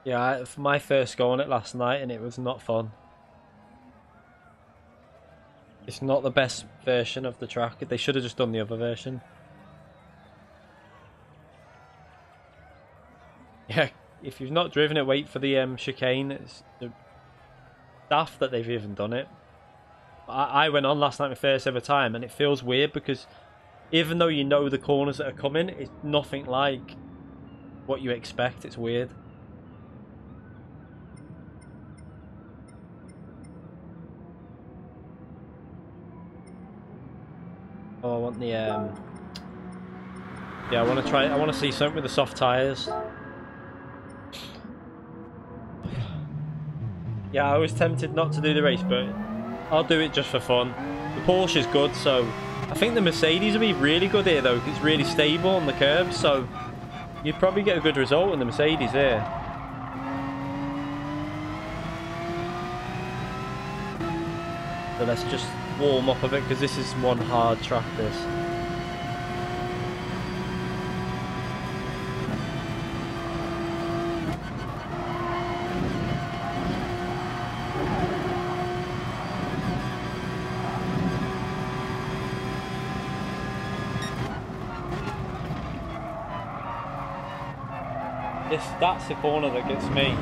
Yeah, my first go on it last night and it was not fun. It's not the best version of the track. They should have just done the other version. Yeah, if you've not driven it, wait for the chicane. It's daft that they've even done it. I went on last night my first ever time and it feels weird because even though you know the corners that are coming, it's nothing like what you expect. It's weird. Oh, I want the yeah, I want to try. I want to see something with the soft tires. Yeah, I was tempted not to do the race, but I'll do it just for fun. The Porsche is good, so I think the Mercedes will be really good here though, because it's really stable on the curbs. So you'd probably get a good result in the Mercedes here. So let's just warm up a bit because this is one hard track. This. That's the corner that gets me.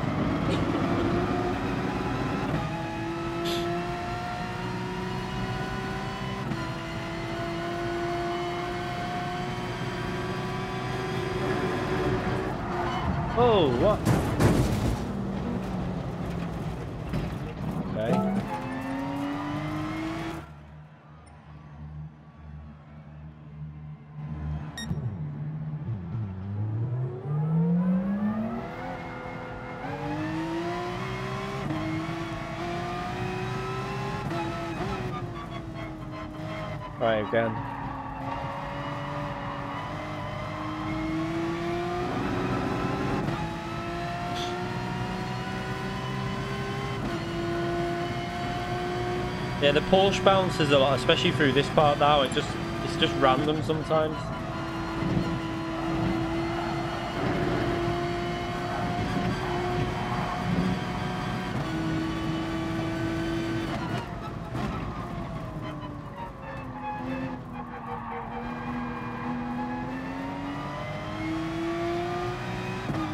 Oh, what? Okay. Try again. Yeah, the Porsche bounces a lot, especially through this part now. It's just random sometimes.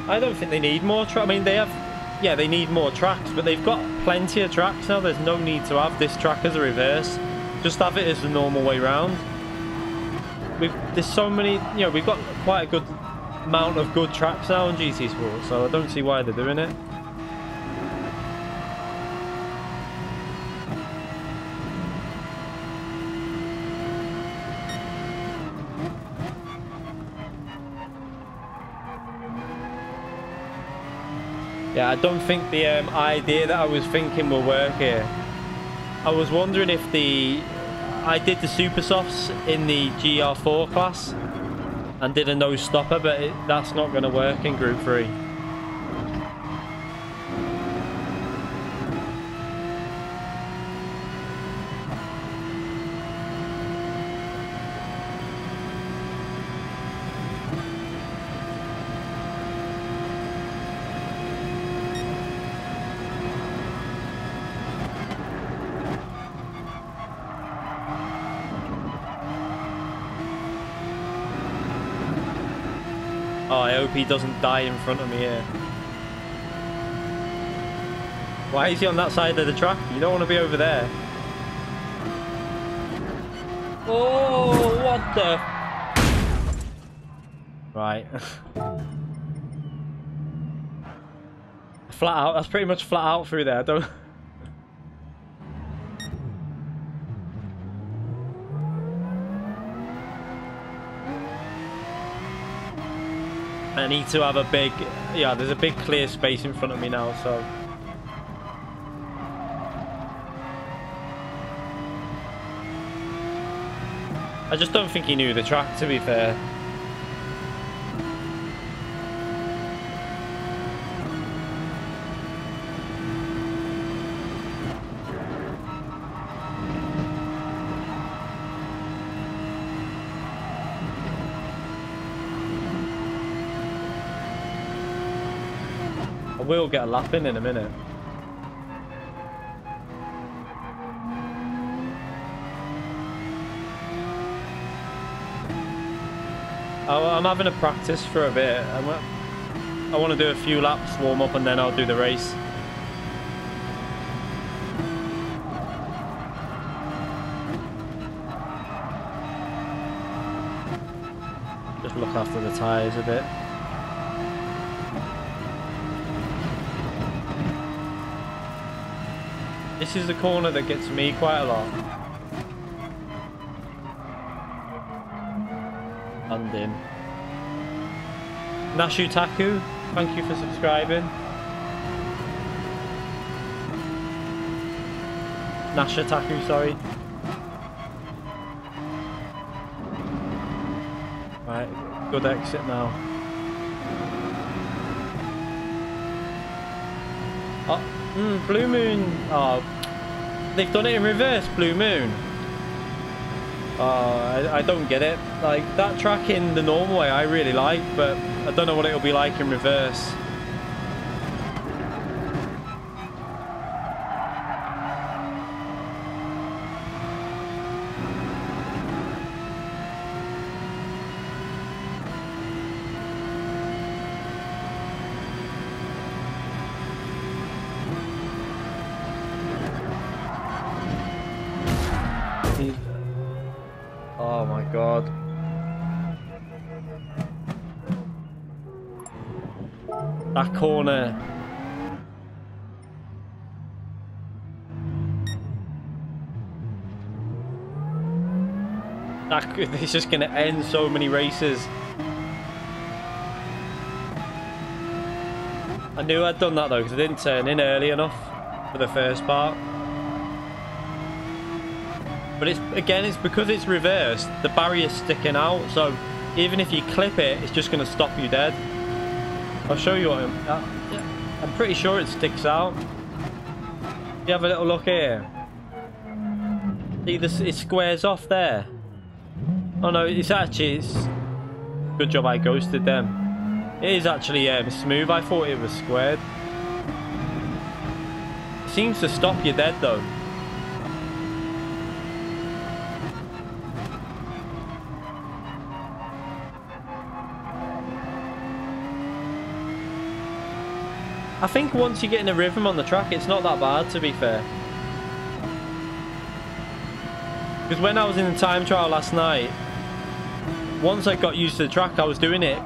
I don't think they need more track. I mean, they have, yeah, they need more tracks, but they've got plenty of tracks now. There's no need to have this track as a reverse. Just have it as the normal way round. There's so many, you know, we've got quite a good amount of good tracks now on GT Sport, so I don't see why they're doing it. Yeah, I don't think the idea that I was thinking will work here. I was wondering if I did the super softs in the GR4 class and did a no stopper, but that's not going to work in Group 3. Oh, I hope he doesn't die in front of me here. Why is he on that side of the track? You don't want to be over there. Oh, what the... Right. Flat out. That's pretty much flat out through there. I don't... I need to have a big, yeah, there's a big clear space in front of me now, so. I just don't think he knew the track, to be fair. I will get a lap in a minute. I'm having a practice for a bit. I want to do a few laps, warm up, and then I'll do the race. Just look after the tyres a bit. This is the corner that gets me quite a lot. And in. Nashu Taku, thank you for subscribing. Nasha Taku, sorry. Right, good exit now. Oh, Blue Moon. Oh, they've done it in reverse, Blue Moon. I don't get it. Like, that track in the normal way I really like, but I don't know what it'll be like in reverse. Oh my god. That corner. It's just going to end so many races. I knew I'd done that though, because I didn't turn in early enough for the first part. But it's because it's reversed, the barrier's sticking out, so even if you clip it, it's just going to stop you dead. I'll show you what I'm pretty sure it sticks out. You have a little look here. See this, it squares off there. Oh no, it's good job I ghosted them. It is actually smooth. I thought it was squared. It seems to stop you dead though. I think once you get in a rhythm on the track, it's not that bad, to be fair. Because when I was in the time trial last night, once I got used to the track, I was doing it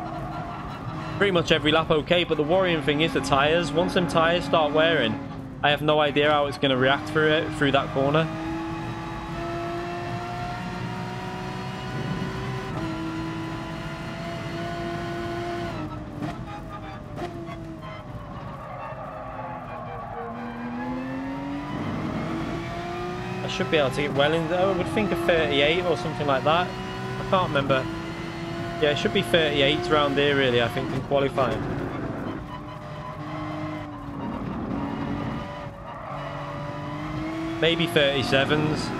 pretty much every lap okay. But the worrying thing is the tyres. Once them tyres start wearing, I have no idea how it's going to react through that corner. I should be able to get well in there. I would think a 38 or something like that. I can't remember. Yeah, it should be 38 around there really, I think, in qualifying. Maybe 37s.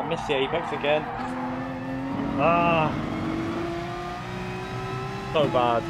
Missed the apex again. Ah, so bad.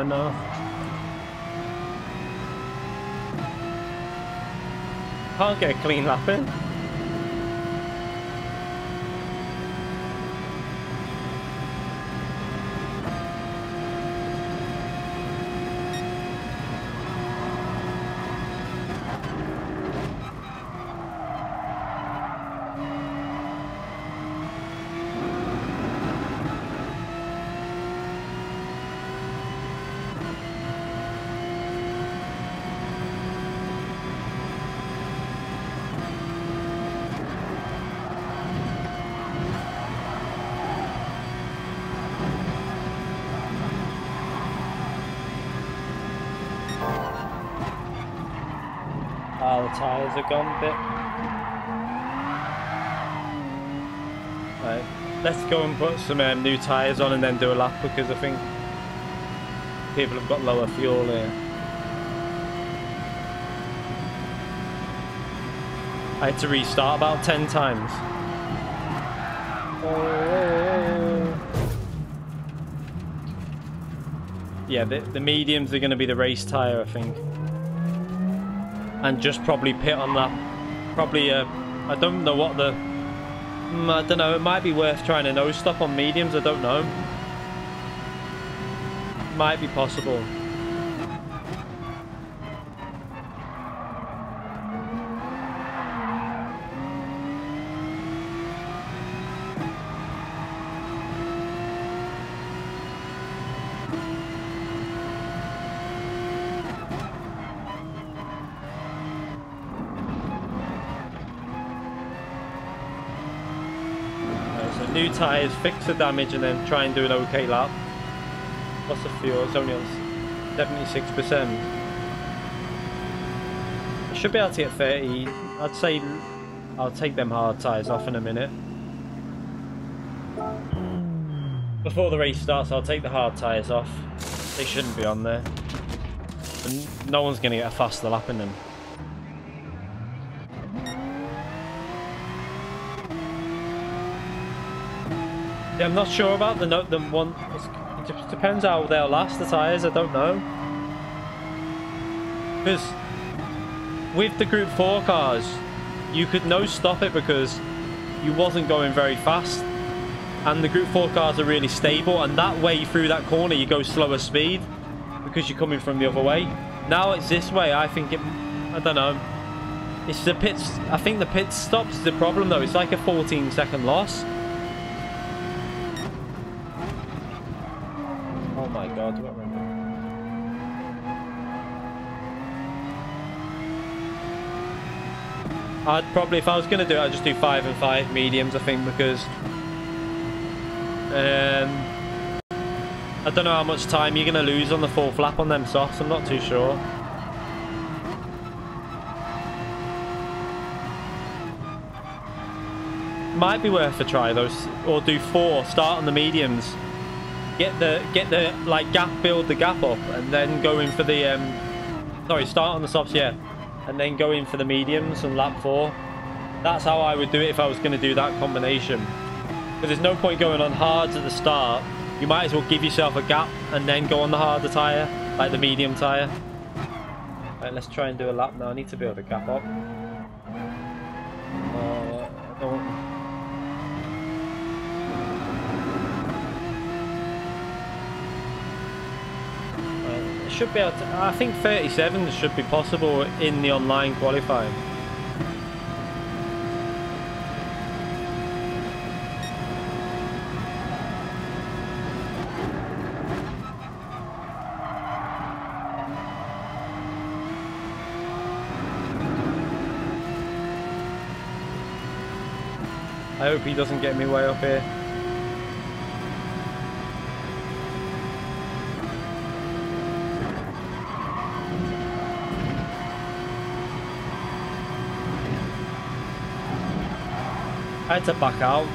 No. Can't get a clean lap in. The tyres are gone a bit. Right, let's go and put some new tyres on and then do a lap, because I think people have got lower fuel here. I had to restart about 10 times. Yeah, the mediums are going to be the race tyre, I think. And just probably pit on that. Probably, I don't know what the... I don't know, it might be worth trying to nose stop on mediums, I don't know. Might be possible. New tyres, fix the damage, and then try and do an okay lap. What's the fuel? It's only on 76%. I should be able to get 30. I'd say I'll take them hard tyres off in a minute. Before the race starts, I'll take the hard tyres off. They shouldn't be on there. And no one's going to get a faster lap in them. Yeah, I'm not sure about the one. It just depends how they'll last, the tyres, I don't know. Because with the Group 4 cars, you could no stop it because you wasn't going very fast. And the Group 4 cars are really stable, and that way through that corner you go slower speed because you're coming from the other way. Now it's this way, I think it, I don't know. It's the pits, I think the pit stops is the problem though. It's like a 14-second loss. Oh my god, what am I doing? I'd probably, if I was going to do it, I'd just do 5 and 5 mediums, I think, because I don't know how much time you're going to lose on the full flap on them softs. I'm not too sure. Might be worth a try though, or do 4, start on the mediums, get the like build the gap up, and then go in for the sorry, start on the softs, yeah, and then go in for the mediums on lap 4. That's how I would do it if I was going to do that combination. Because there's no point going on hards at the start. You might as well give yourself a gap and then go on the harder tyre, like the medium tyre. Right, let's try and do a lap now. I need to build a gap up. I don't... Should be able to, I think 37 should be possible in the online qualifying. I hope he doesn't get me way up here. I had to back out.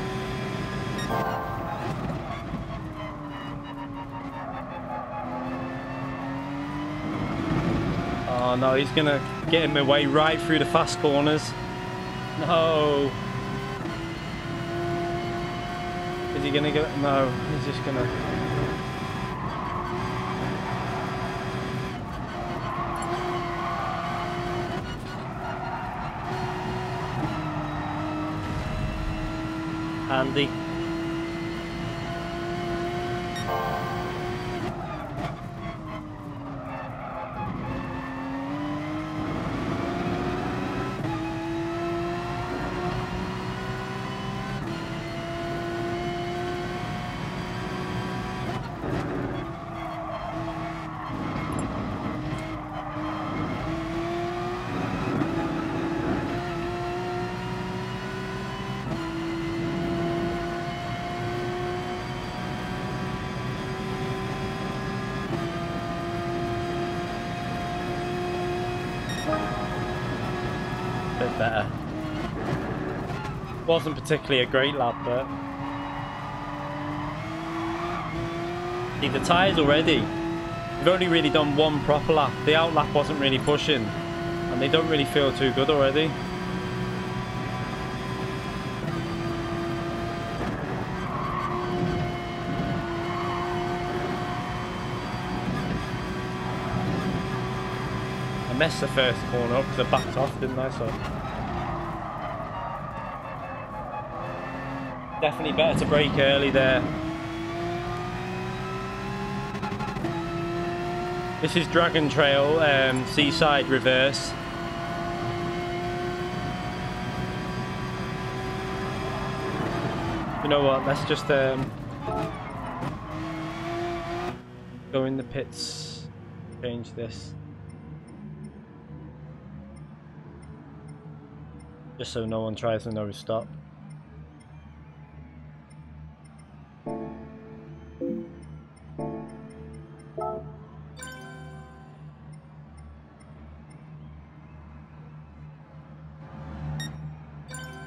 Oh no, he's gonna get in my way right through the fast corners. No. Is he gonna go? No, he's just gonna. Handy. Bit better. Wasn't particularly a great lap, but see the tyres already. We've only really done one proper lap. The out lap wasn't really pushing, and they don't really feel too good already. I messed the first corner up because I backed off, didn't I? So definitely better to brake early there. This is Dragon Trail, seaside reverse. You know what? Let's just go in the pits. Change this. Just so no one tries to no stop. Am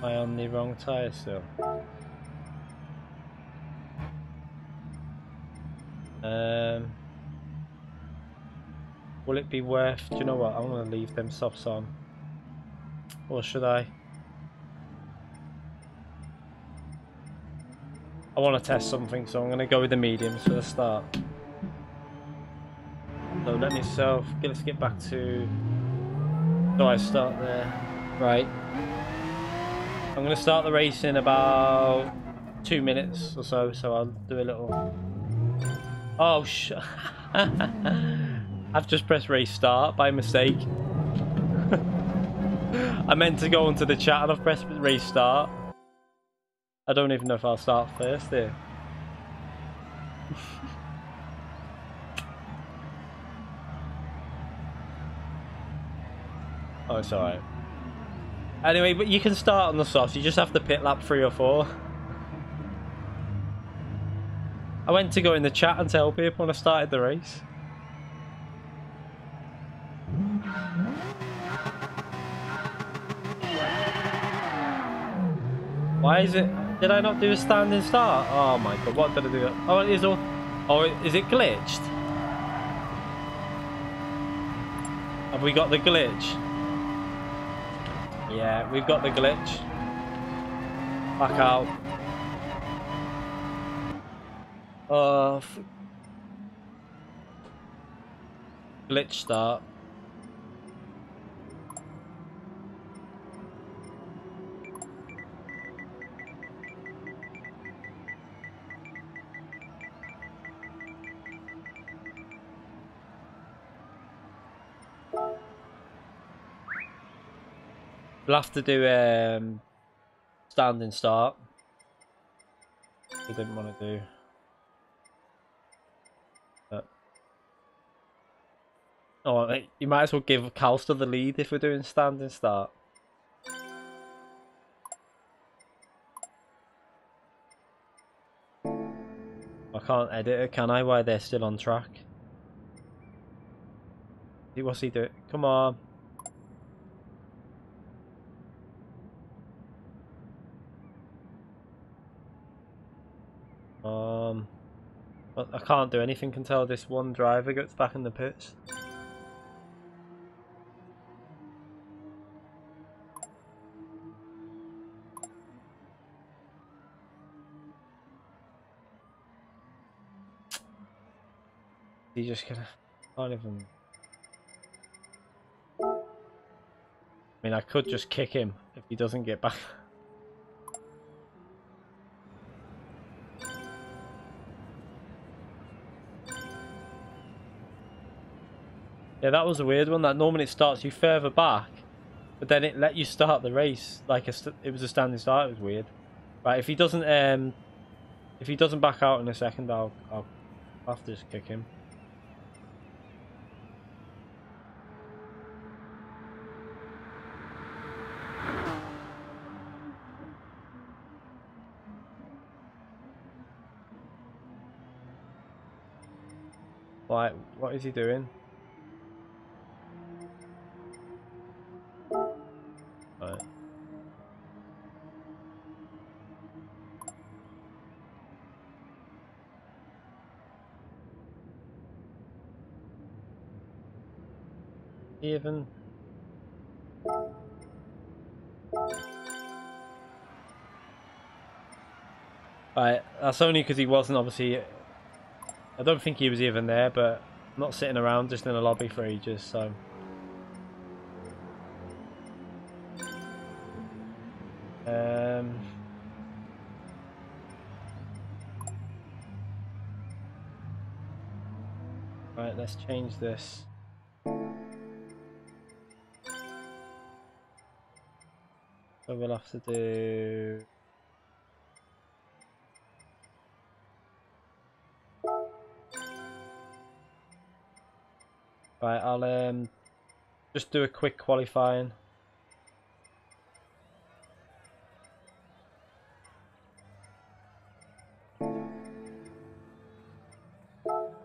I on the wrong tyre still? Will it be worth... Do you know what? I'm going to leave them softs on. Or should I? I want to test something, so I'm going to go with the mediums for the start. So let's get back to. So I start there. Right. I'm going to start the race in about 2 minutes or so. So I'll do a little. Oh I've just pressed race start by mistake. I meant to go onto the chat and I've pressed race start. I don't even know if I'll start first here. Oh, it's alright. Anyway, but you can start on the softs. You just have to pit lap 3 or 4. I went to go in the chat and tell people when I started the race. Why is it? Did I not do a standing start? Oh my god, what did I do? Oh, it is all. Oh, is it glitched? Have we got the glitch? Yeah, we've got the glitch. Back out. Oh, glitch start. We'll have to do standing start. I didn't want to do. But... Oh, you might as well give Calster the lead if we're doing standing start. I can't edit it, can I? While they're still on track. What's he doing? Come on. I can't do anything until this one driver gets back in the pits. He just gonna can't even. I mean, I could just kick him if he doesn't get back. Yeah, that was a weird one. That normally it starts you further back, but then it let you start the race like it was a standing start. It was weird. Right, if he doesn't back out in a second, I'll have to just kick him. Like, what is he doing? Right. Even. Right, that's only because he wasn't obviously. I don't think he was even there, but I'm not sitting around just in a lobby for ages, so. Right, let's change this. So we'll have to do. Right, I'll just do a quick qualifying.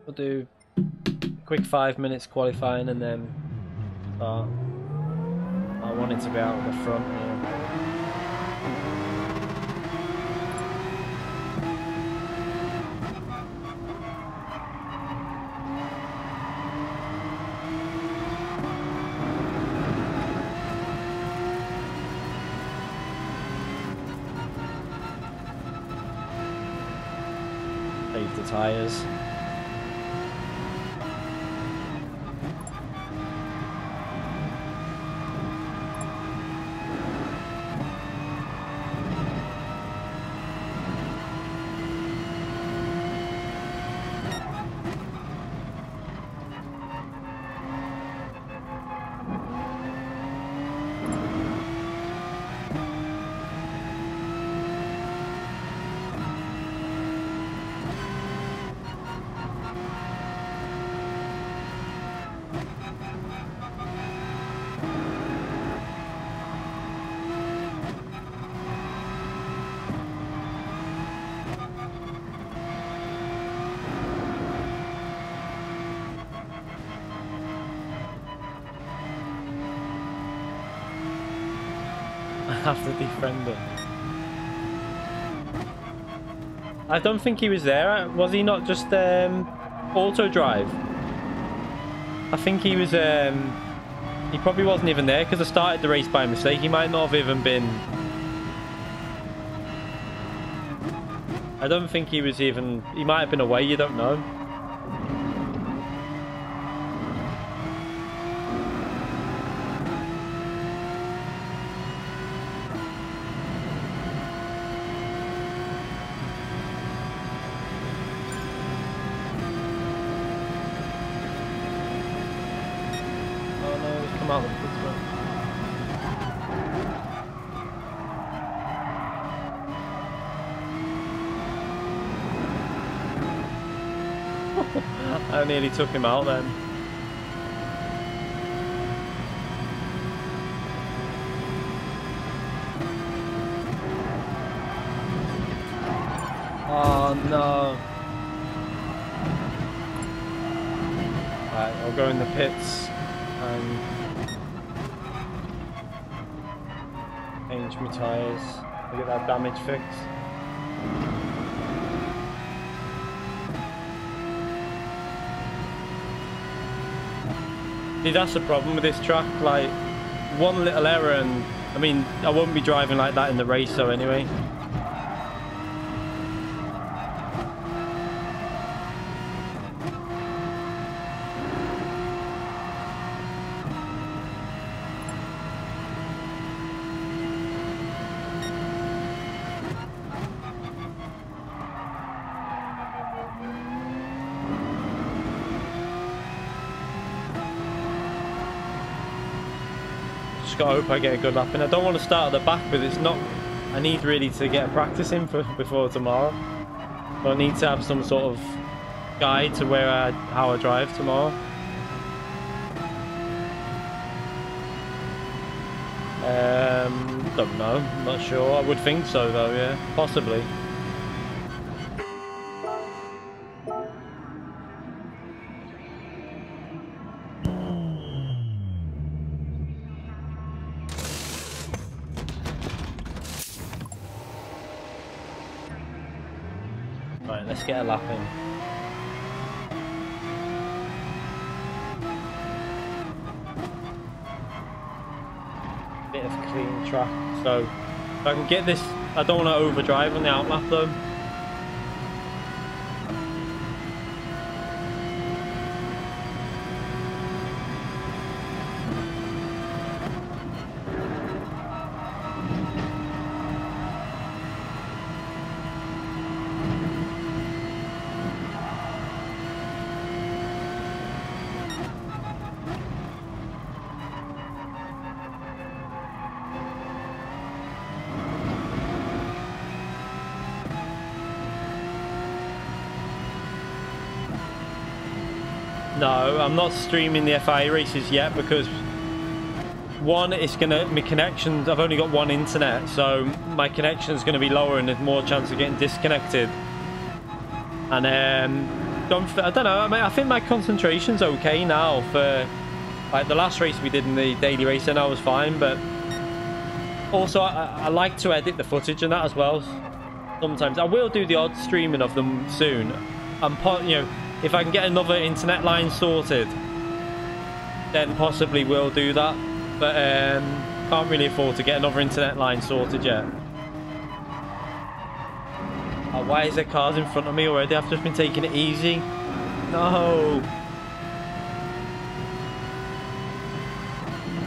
We'll do a quick 5 minutes qualifying and then start. I want it to be out of the front here. Save the tyres. have to defriend him. I don't think he was there. Was he not just auto drive? I think he was. He probably wasn't even there because I started the race by mistake. He might not have even been. I don't think he was even. He might have been away. You don't know. Out of Pittsburgh. I nearly took him out then. Oh no. Right, I'll go in the pits and change my tyres to get that damage fixed. See, that's the problem with this track, like one little error and I mean I won't be driving like that in the race so anyway. I hope I get a good lap in. I don't want to start at the back, but it's not. I need really to get a practice in before tomorrow. So I need to have some sort of guide to how I drive tomorrow. Don't know. I'm not sure. I would think so though. Yeah, possibly. Right, let's get a lap in. Bit of clean track. So, if I can get this, I don't want to overdrive on the outlap though. No, I'm not streaming the FIA races yet because one, it's gonna, my connections, I've only got one internet, so my connection is gonna be lower and there's more chance of getting disconnected. And I don't know, I mean, I think my concentration's okay now for like the last race we did in the daily race, and I was fine, but also I like to edit the footage and that as well. Sometimes I will do the odd streaming of them soon. You know, if I can get another internet line sorted, then possibly we'll do that. But can't really afford to get another internet line sorted yet. Oh, why is there cars in front of me already? I've just been taking it easy. No.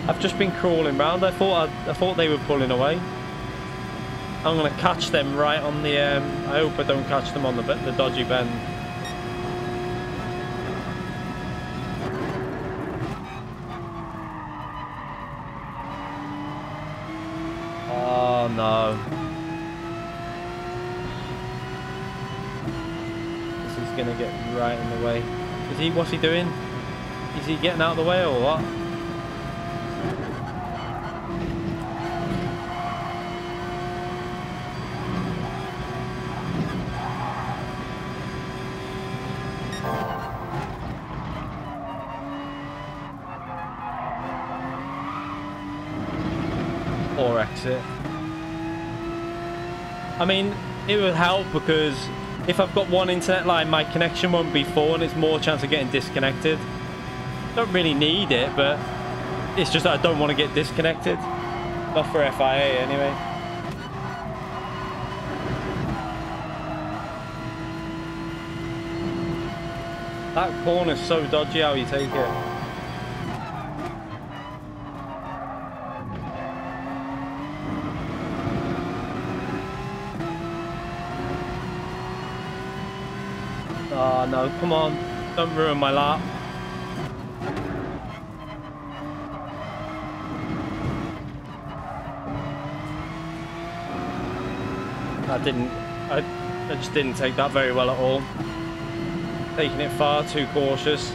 I've just been crawling round. I thought they were pulling away. I'm gonna catch them right on the. I hope I don't catch them on the dodgy bend. Oh no. This is gonna get right in the way. What's he doing? Is he getting out of the way or what? Or exit. I mean, it would help because if I've got one internet line, my connection won't be full and it's more chance of getting disconnected. Don't really need it, but it's just that I don't want to get disconnected. Not for FIA anyway. That corner's so dodgy how you take it. Oh no, come on. Don't ruin my lap. I just didn't take that very well at all. Taking it far too cautious.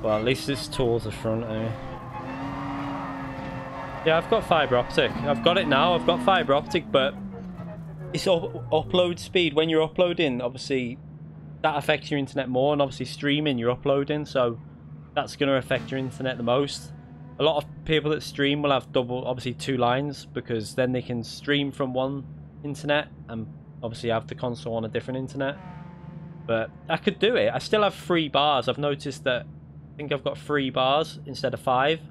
Well, at least it's towards the front, eh? Yeah, I've got fibre optic. I've got it now. I've got fibre optic, but it's upload speed. When you're uploading, obviously, that affects your internet more, and obviously streaming, you're uploading, so that's going to affect your internet the most. A lot of people that stream will have obviously 2 lines, because then they can stream from one internet and obviously have the console on a different internet. But I could do it. I still have 3 bars. I've noticed that I think I've got 3 bars instead of 5.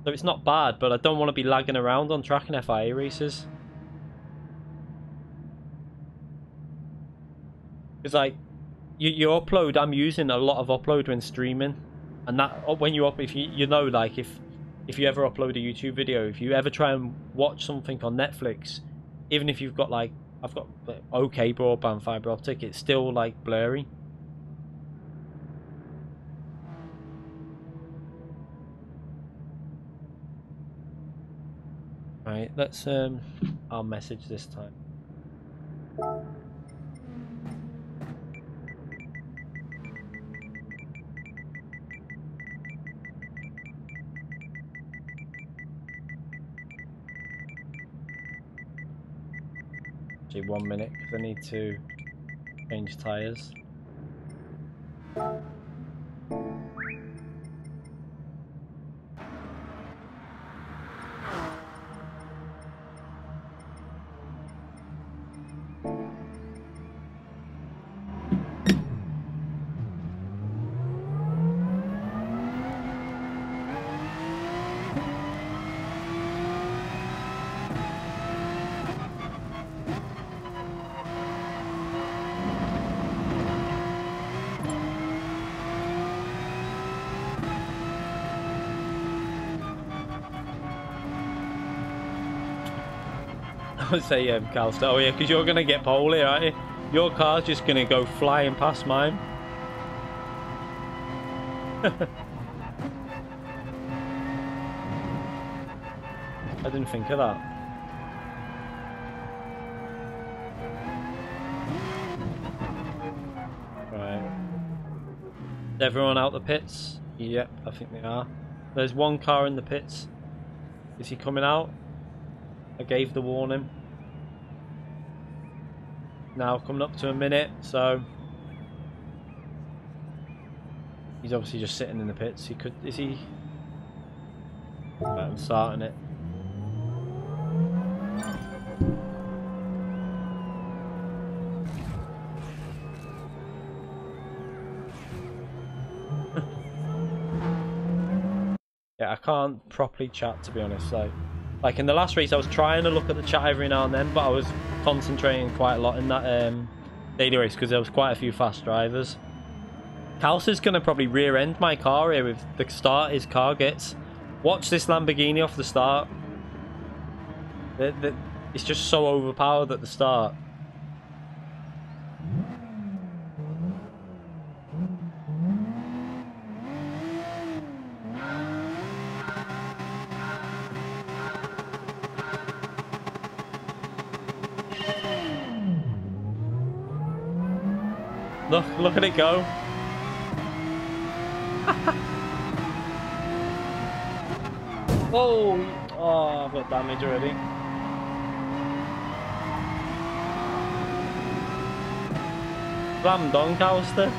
So it's not bad, but I don't want to be lagging around on track and FIA races. Because like, you upload, I'm using a lot of upload when streaming. And that, when you if you know, like if you ever upload a YouTube video, if you ever try and watch something on Netflix, even if you've got like, I've got like, okay broadband fibre optic, it's still like blurry. Right, let's I'll message this time. Actually 1 minute because I need to change tyres. I would say Calster. Oh yeah, because you're going to get pole here, aren't you? Your car's just going to go flying past mine. I didn't think of that. Right. Is everyone out the pits? Yep, I think they are. There's one car in the pits. Is he coming out? I gave the warning. Now coming up to a minute, so he's obviously just sitting in the pits. He could, is he? Right, I'm starting it. Yeah, I can't properly chat, to be honest. Like in the last race, I was trying to look at the chat every now and then, but I was concentrating quite a lot in that daily race because there was quite a few fast drivers. Calcer's going to probably rear end my car here with the start his car gets. Watch this Lamborghini off the start. It's just so overpowered at the start. Look at it go. Whoa! Oh, I've got damage already. Slammed on, Calster.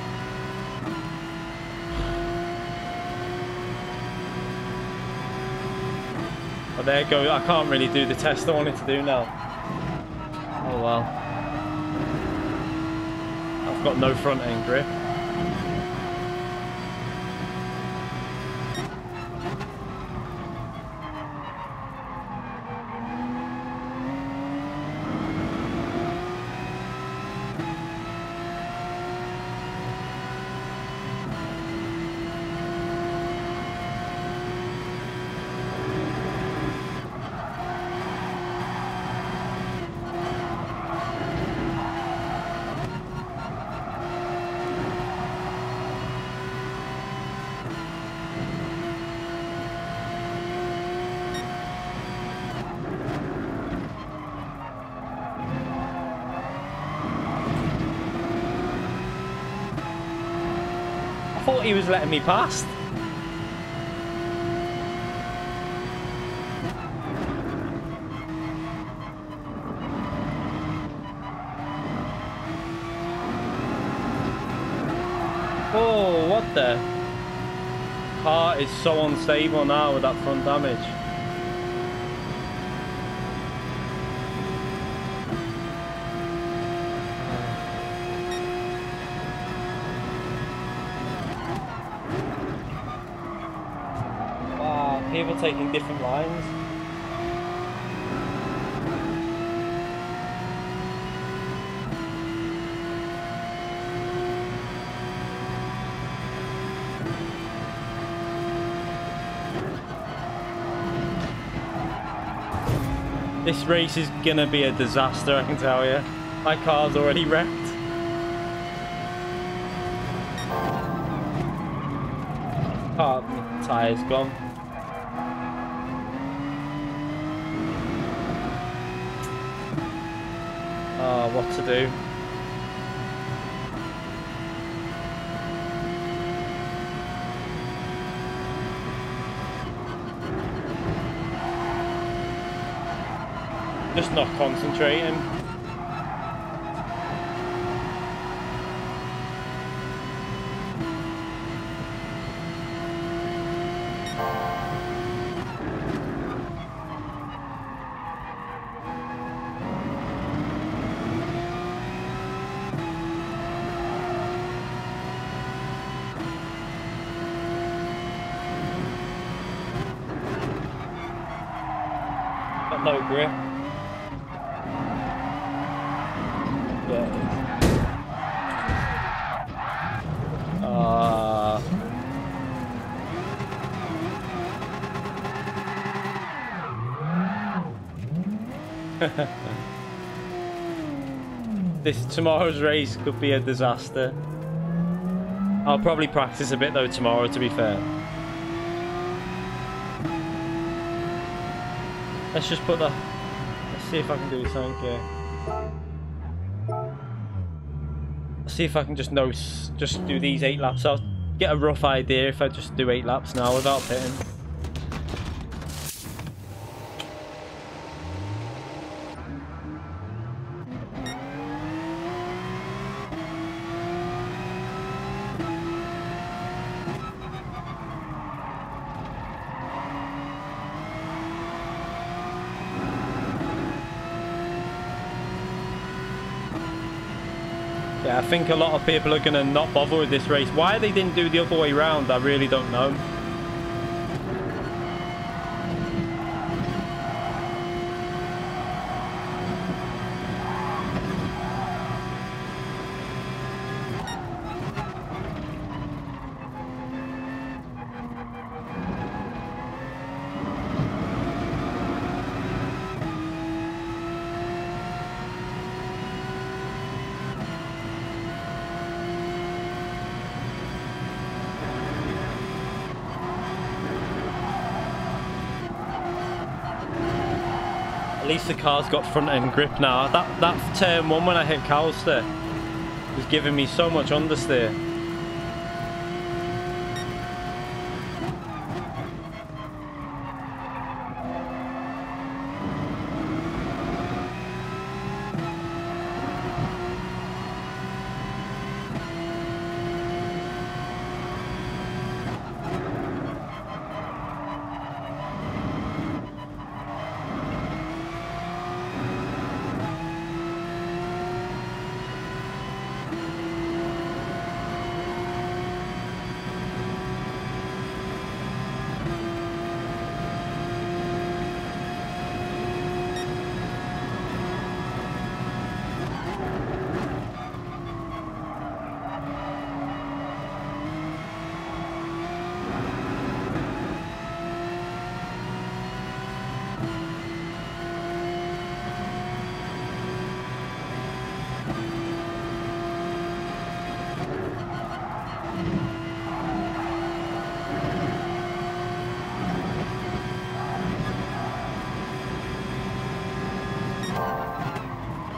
Oh, there you go. I can't really do the test I wanted to do now. Oh well. I've got no front end grip. I thought he was letting me past. Oh, what the? Car is so unstable now with that front damage. People taking different lines. This race is gonna be a disaster, I can tell you. My car's already wrecked. Oh, my tire's gone. Oh, what to do? Just not concentrating. Got no grip. Tomorrow's race could be a disaster. I'll probably practice a bit though tomorrow, to be fair. Let's just put the... Let's see if I can do something here. See if I can just do these 8 laps. I'll get a rough idea if I just do 8 laps now without pitting. Yeah, I think a lot of people are going to not bother with this race. Why they didn't do the other way round, I really don't know. At least the car's got front end grip now. That turn 1 when I hit Calster was giving me so much understeer.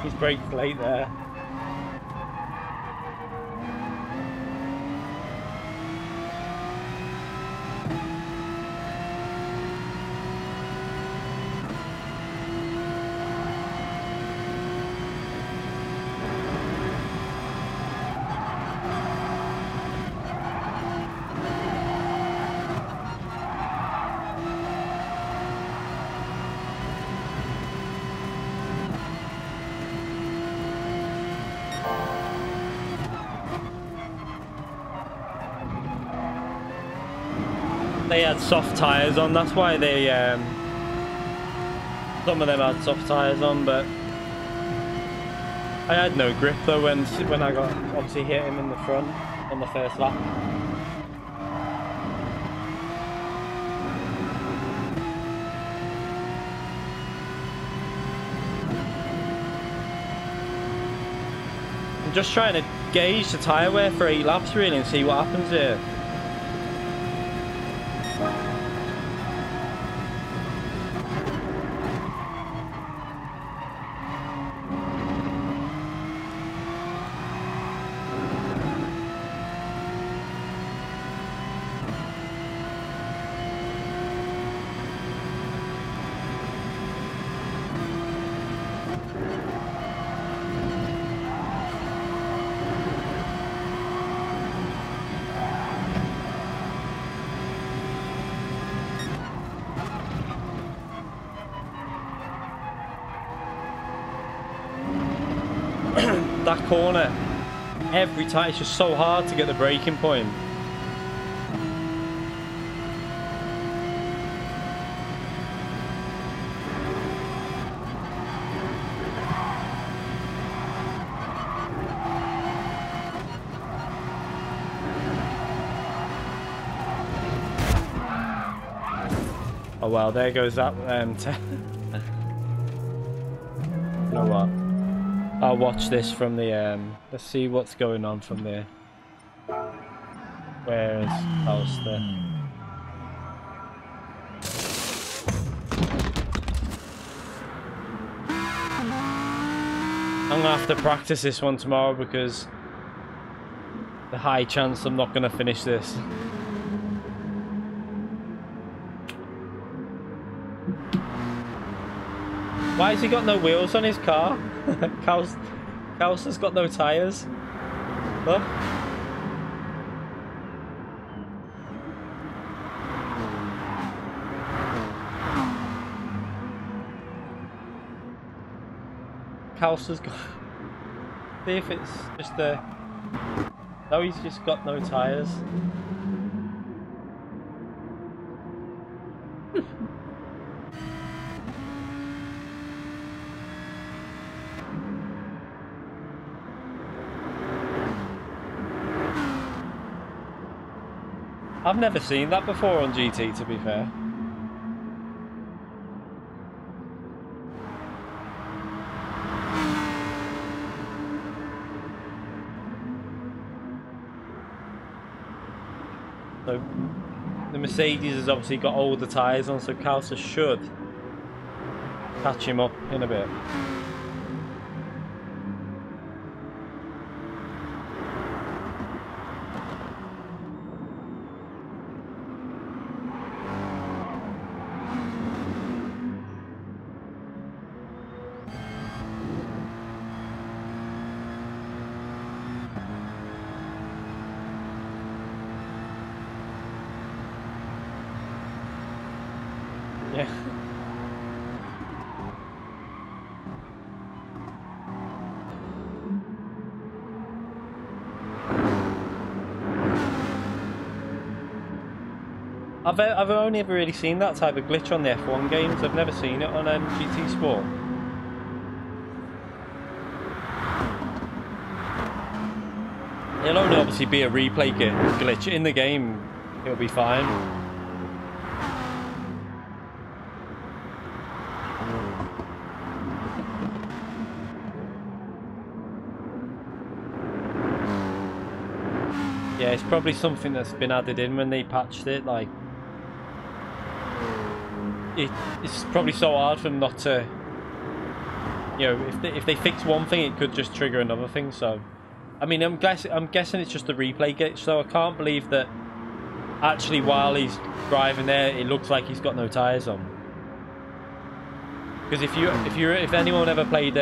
He's braked late there. They had soft tyres on, that's why they, some of them had soft tyres on, but I had no grip though when I got, obviously hit him in the front on the first lap. I'm just trying to gauge the tyre wear for 8 laps really and see what happens here. That corner, every time, it's just so hard to get the braking point. Oh well, there goes that. You know what? I'll watch this from the, let's see what's going on from there. Where is Alistair? I'm gonna have to practice this one tomorrow because the high chance I'm not gonna finish this. Why has he got no wheels on his car? Kaus has got no tyres. Look. Kaus has got... See if it's just the... No, he's just got no tyres. I've never seen that before on GT, to be fair. So the Mercedes has obviously got older tyres on, so Kaus should catch him up in a bit. Yeah. I've only ever really seen that type of glitch on the F1 games. I've never seen it on GT Sport. It'll only obviously be a replay glitch. In the game, it'll be fine. Yeah, it's probably something that's been added in when they patched it. Like, it's probably so hard for them not to you know, if they fix one thing, it could just trigger another thing. So, I mean, I'm guessing it's just the replay glitch. So I can't believe that actually while he's driving there, it looks like he's got no tires on. Because if anyone ever played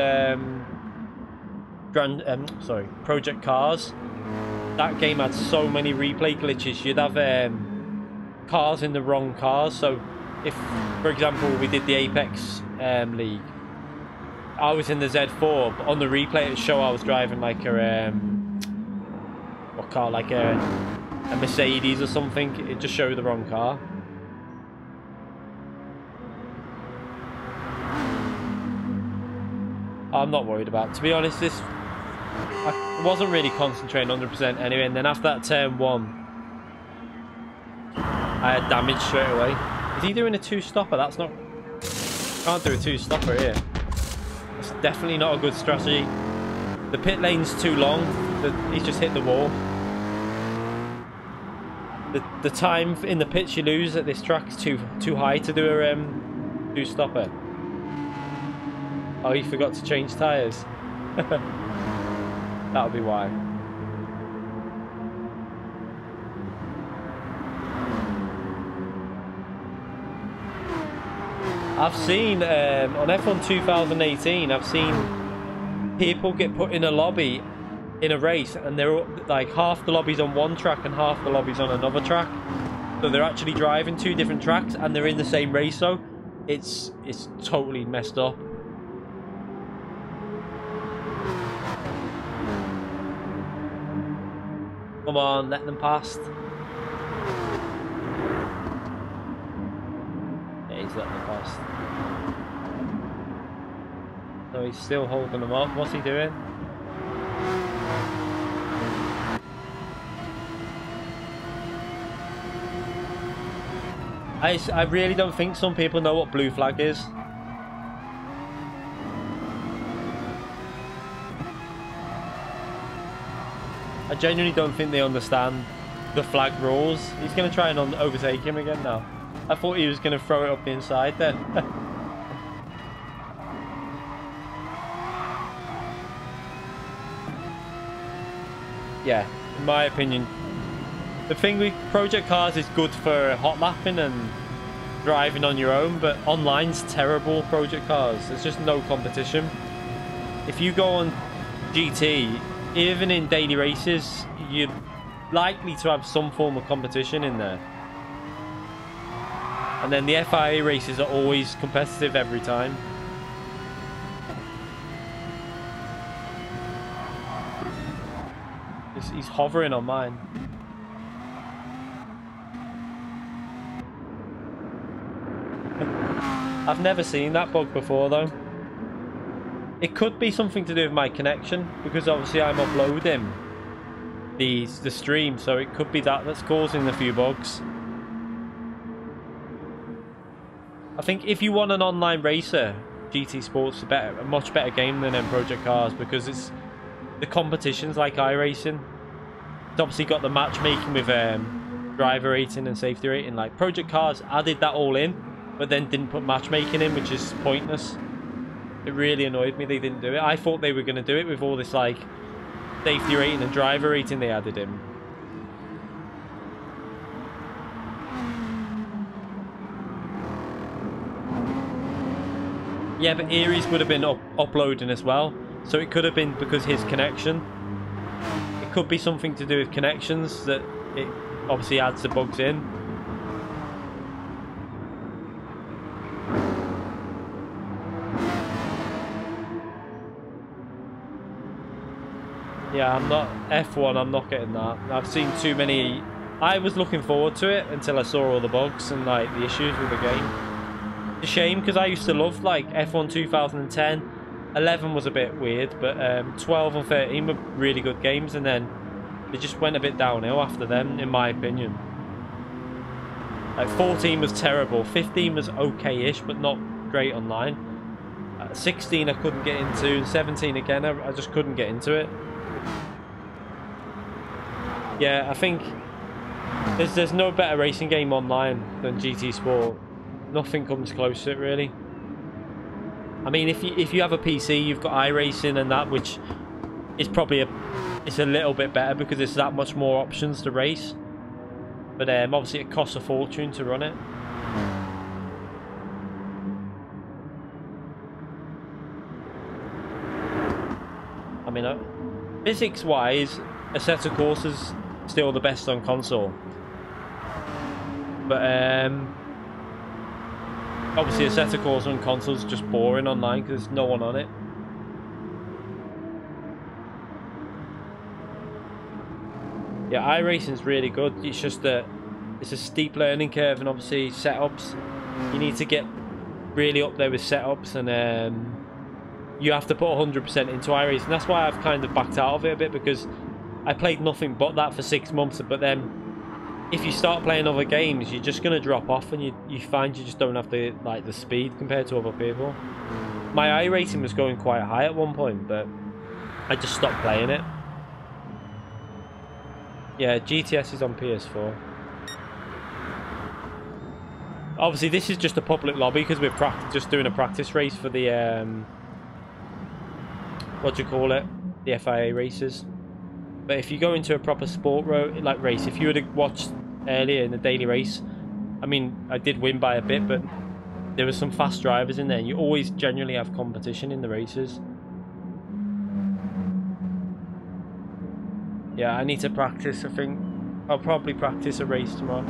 Project Cars, that game had so many replay glitches. You'd have cars in the wrong cars. So if, for example, we did the Apex League, I was in the Z4, but on the replay it would show I was driving like a what car, like a Mercedes or something. It just showed the wrong car. I'm not worried about it. To be honest, I wasn't really concentrating 100% anyway, and then after that turn 1 I had damage straight away. Is he doing a 2-stopper? That's not... Can't do a 2-stopper here. It's definitely not a good strategy. The pit lane's too long. He's just hit the wall. The time in the pits you lose at this track is too high to do a 2-stopper. Oh, he forgot to change tyres. That'll be why. I've seen on F1 2018, I've seen people get put in a lobby in a race, and they're like half the lobby's on one track and half the lobby's on another track. So they're actually driving 2 different tracks and they're in the same race. So it's totally messed up. Come on, let them past. Yeah, he's letting them past. So he's still holding them off. What's he doing? I really don't think some people know what blue flag is. I genuinely don't think they understand the flag rules. He's going to try and overtake him again now. I thought he was going to throw it up the inside then. Yeah, in my opinion, the thing with Project Cars is good for hot lapping and driving on your own, but online's terrible. Project Cars, there's just no competition. If you go on GT, even in daily races, you're likely to have some form of competition in there. And then the FIA races are always competitive every time. He's hovering on mine. I've never seen that bug before though. It could be something to do with my connection, because obviously I'm uploading the stream, so it could be that's causing a few bugs. I think if you want an online racer, GT Sport's a much better game than Project Cars, because it's the competitions like iRacing. It's obviously got the matchmaking with driver rating and safety rating. Like Project Cars added that all in, but then didn't put matchmaking in, which is pointless. It really annoyed me they didn't do it. I thought they were going to do it with all this like safety rating and driver rating they added in. Yeah, but Aries would have been uploading as well, so it could have been because his connection. It could be something to do with connections that it obviously adds the bugs in. Yeah, I'm not F1, I'm not getting that. I've seen too many. I was looking forward to it until I saw all the bugs and like the issues with the game. It's a shame, because I used to love like F1 2010. 11 was a bit weird, but 12 and 13 were really good games, and then they just went a bit downhill after them, in my opinion. Like 14 was terrible, 15 was okay-ish, but not great online. 16 I couldn't get into, and 17 again, I just couldn't get into it. Yeah, I think there's no better racing game online than GT Sport. Nothing comes close to it, really. I mean, if you have a PC, you've got iRacing and that, which is probably it's a little bit better because there's that much more options to race. But obviously it costs a fortune to run it. I mean, physics-wise, Assetto Corsa's still the best on console. But obviously Assetto Corsa on console's just boring online because there's no one on it. Yeah, iRacing's really good. It's just that it's a steep learning curve, and obviously setups. You need to get really up there with setups, and you have to put 100% into iRacing. That's why I've kind of backed out of it a bit, because I played nothing but that for 6 months. But then, if you start playing other games, you're just gonna drop off, and you find you just don't have the speed compared to other people. My iRacing was going quite high at one point, but I just stopped playing it. Yeah, GTS is on PS4. Obviously, this is just a public lobby because we're just doing a practice race for the what do you call it? The FIA races. But if you go into a proper sport race, if you would have watched earlier in the daily race, I mean, I did win by a bit, but there were some fast drivers in there, and you always generally have competition in the races. Yeah, I need to practice. I think I'll probably practice a race tomorrow.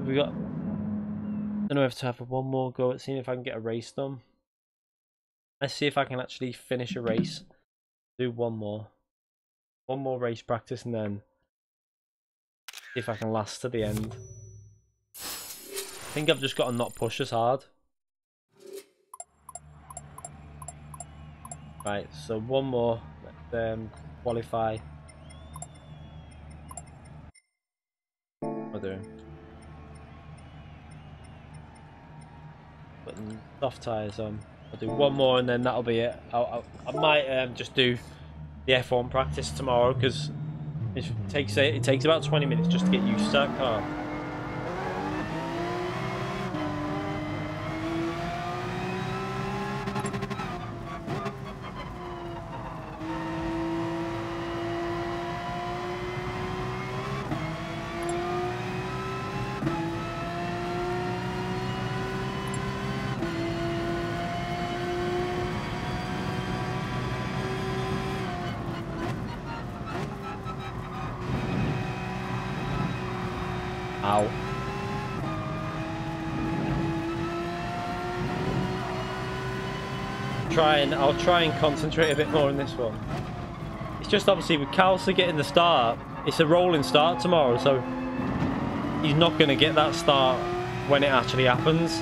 We got. I don't know if to have one more go at seeing if I can get a race done. Let's see if I can actually finish a race. Do one more race practice, and then see if I can last to the end. I think I've just got to not push as hard. Right, so one more. Let's qualify. What am I doing? Putting soft tyres on. I'll do one more and then that'll be it. I might just do the F1 practice tomorrow, because it takes about 20 minutes just to get used to that car. Ow. I'll try and concentrate a bit more on this one. It's just obviously with Kalsa getting the start, it's a rolling start tomorrow, so he's not going to get that start when it actually happens.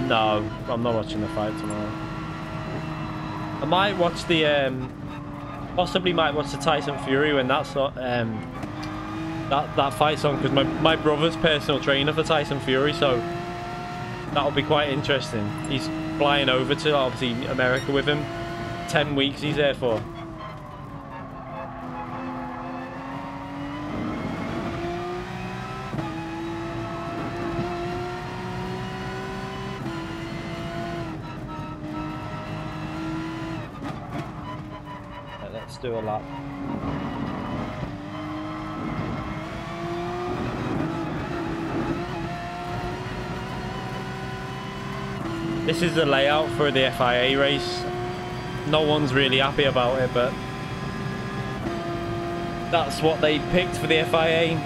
No, I'm not watching the fight tomorrow. I might watch the possibly might watch the Tyson Fury when that's that fight's on, because my brother's personal trainer for Tyson Fury, so that'll be quite interesting. He's flying over to obviously America with him. 10 weeks he's there for. Let's do a lap. This is the layout for the FIA race. No one's really happy about it, but that's what they picked for the FIA.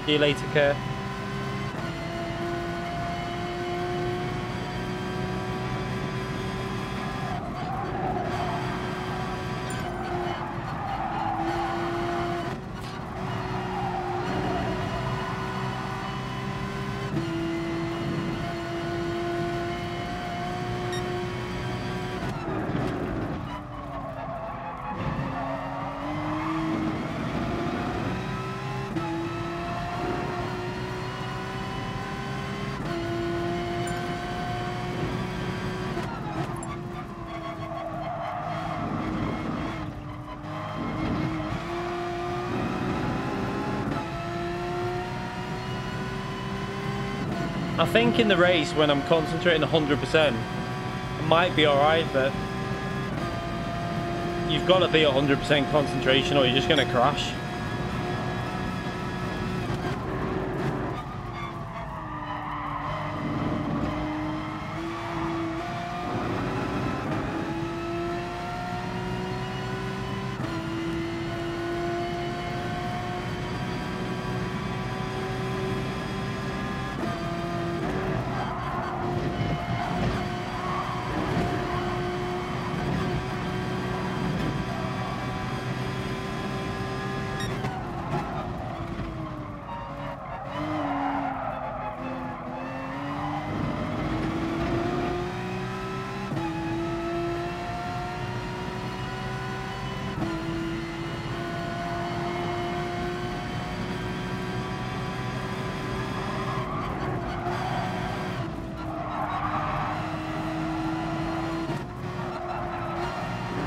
See you later, Kerr. I think in the race, when I'm concentrating 100%, I might be alright, but you've got to be 100% concentration or you're just going to crash.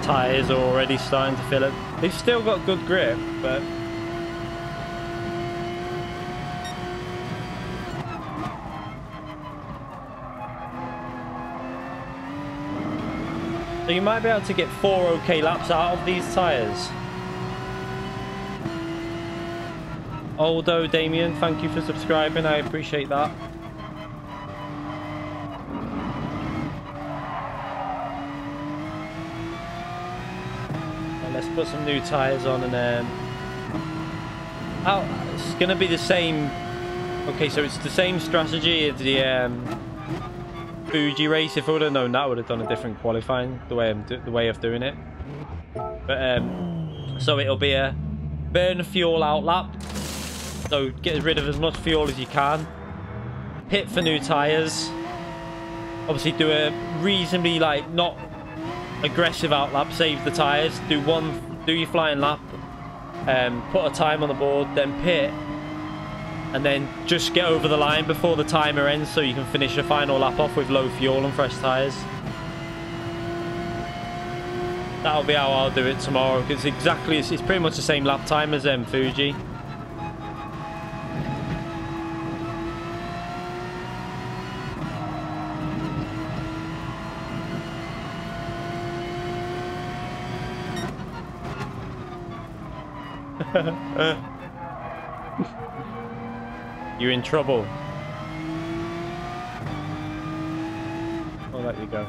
Tyres are already starting to fill it. They've still got good grip, but so you might be able to get 4 okay laps out of these tyres. Aldo Damien, thank you for subscribing. I appreciate that. Let's put some new tyres on, and then it's going to be the same. Okay, so it's the same strategy as the Fuji race. If I would have known that, I would have done a different qualifying, the way of doing it. But so it'll be a burn fuel out lap. So get rid of as much fuel as you can. Pit for new tyres. Obviously do a reasonably not aggressive out lap, save the tyres, do your flying lap, put a time on the board, then pit, and then just get over the line before the timer ends so you can finish your final lap off with low fuel and fresh tyres. That'll be how I'll do it tomorrow, because it's pretty much the same lap time as Fuji. You're in trouble. I'll let you go.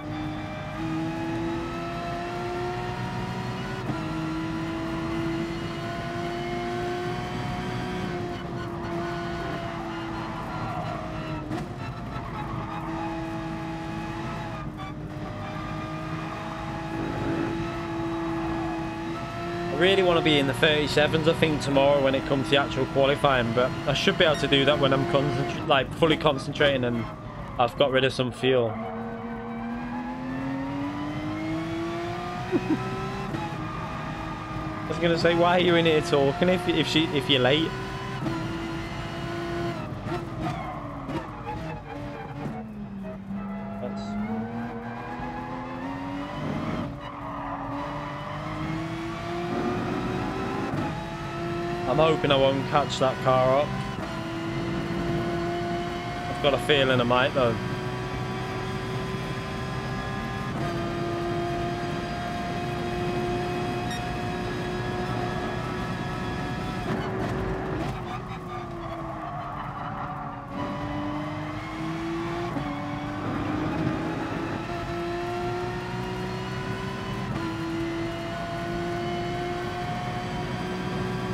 I really want to be in the 37s, I think, tomorrow when it comes to the actual qualifying, but I should be able to do that when I'm fully concentrating and I've got rid of some fuel. I was going to say, why are you in here talking if you're late? I'm hoping I won't catch that car up. I've got a feeling I might though.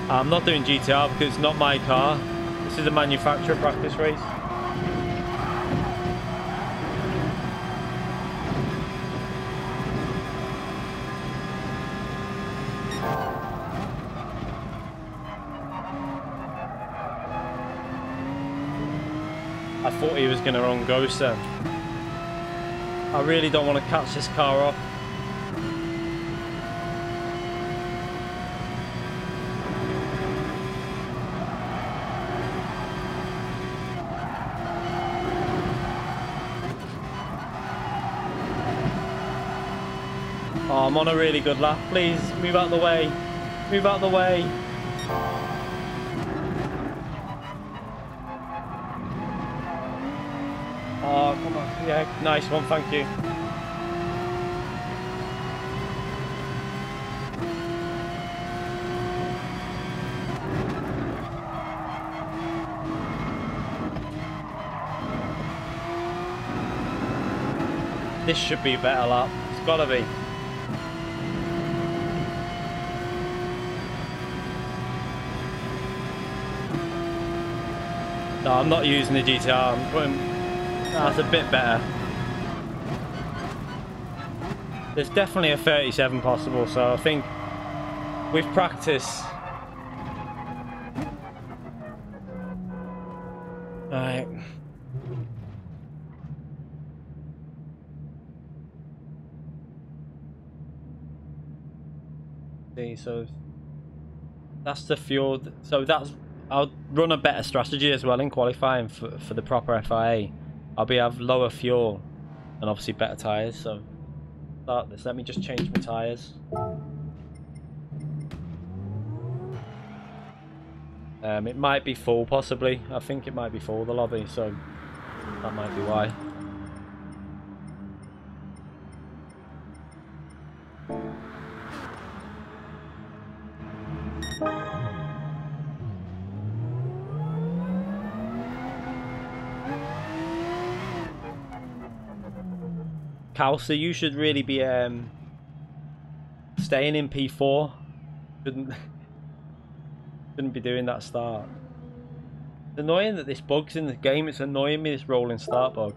I'm not doing GTR because it's not my car. This is a manufacturer practice race. I thought he was going to run Ghost then. I really don't want to catch this car up. Oh, I'm on a really good lap. Please, move out the way. Move out the way. on, come on. Yeah, nice one, thank you. This should be a better lap. It's gotta be. No, I'm not using the GTR. I'm putting... That's a bit better. There's definitely a 37 possible, so I think with practice... Alright. See, so that's the fuel. So that's... I'll run a better strategy as well in qualifying for the proper FIA. I'll have lower fuel and obviously better tyres. So start this. Let me just change my tyres. It might be full possibly. I think it might be full, the lobby, so that might be why. Kelsey, you should really be staying in P4. Shouldn't be doing that start. It's annoying that this bug's in the game. It's annoying me, this rolling start bug.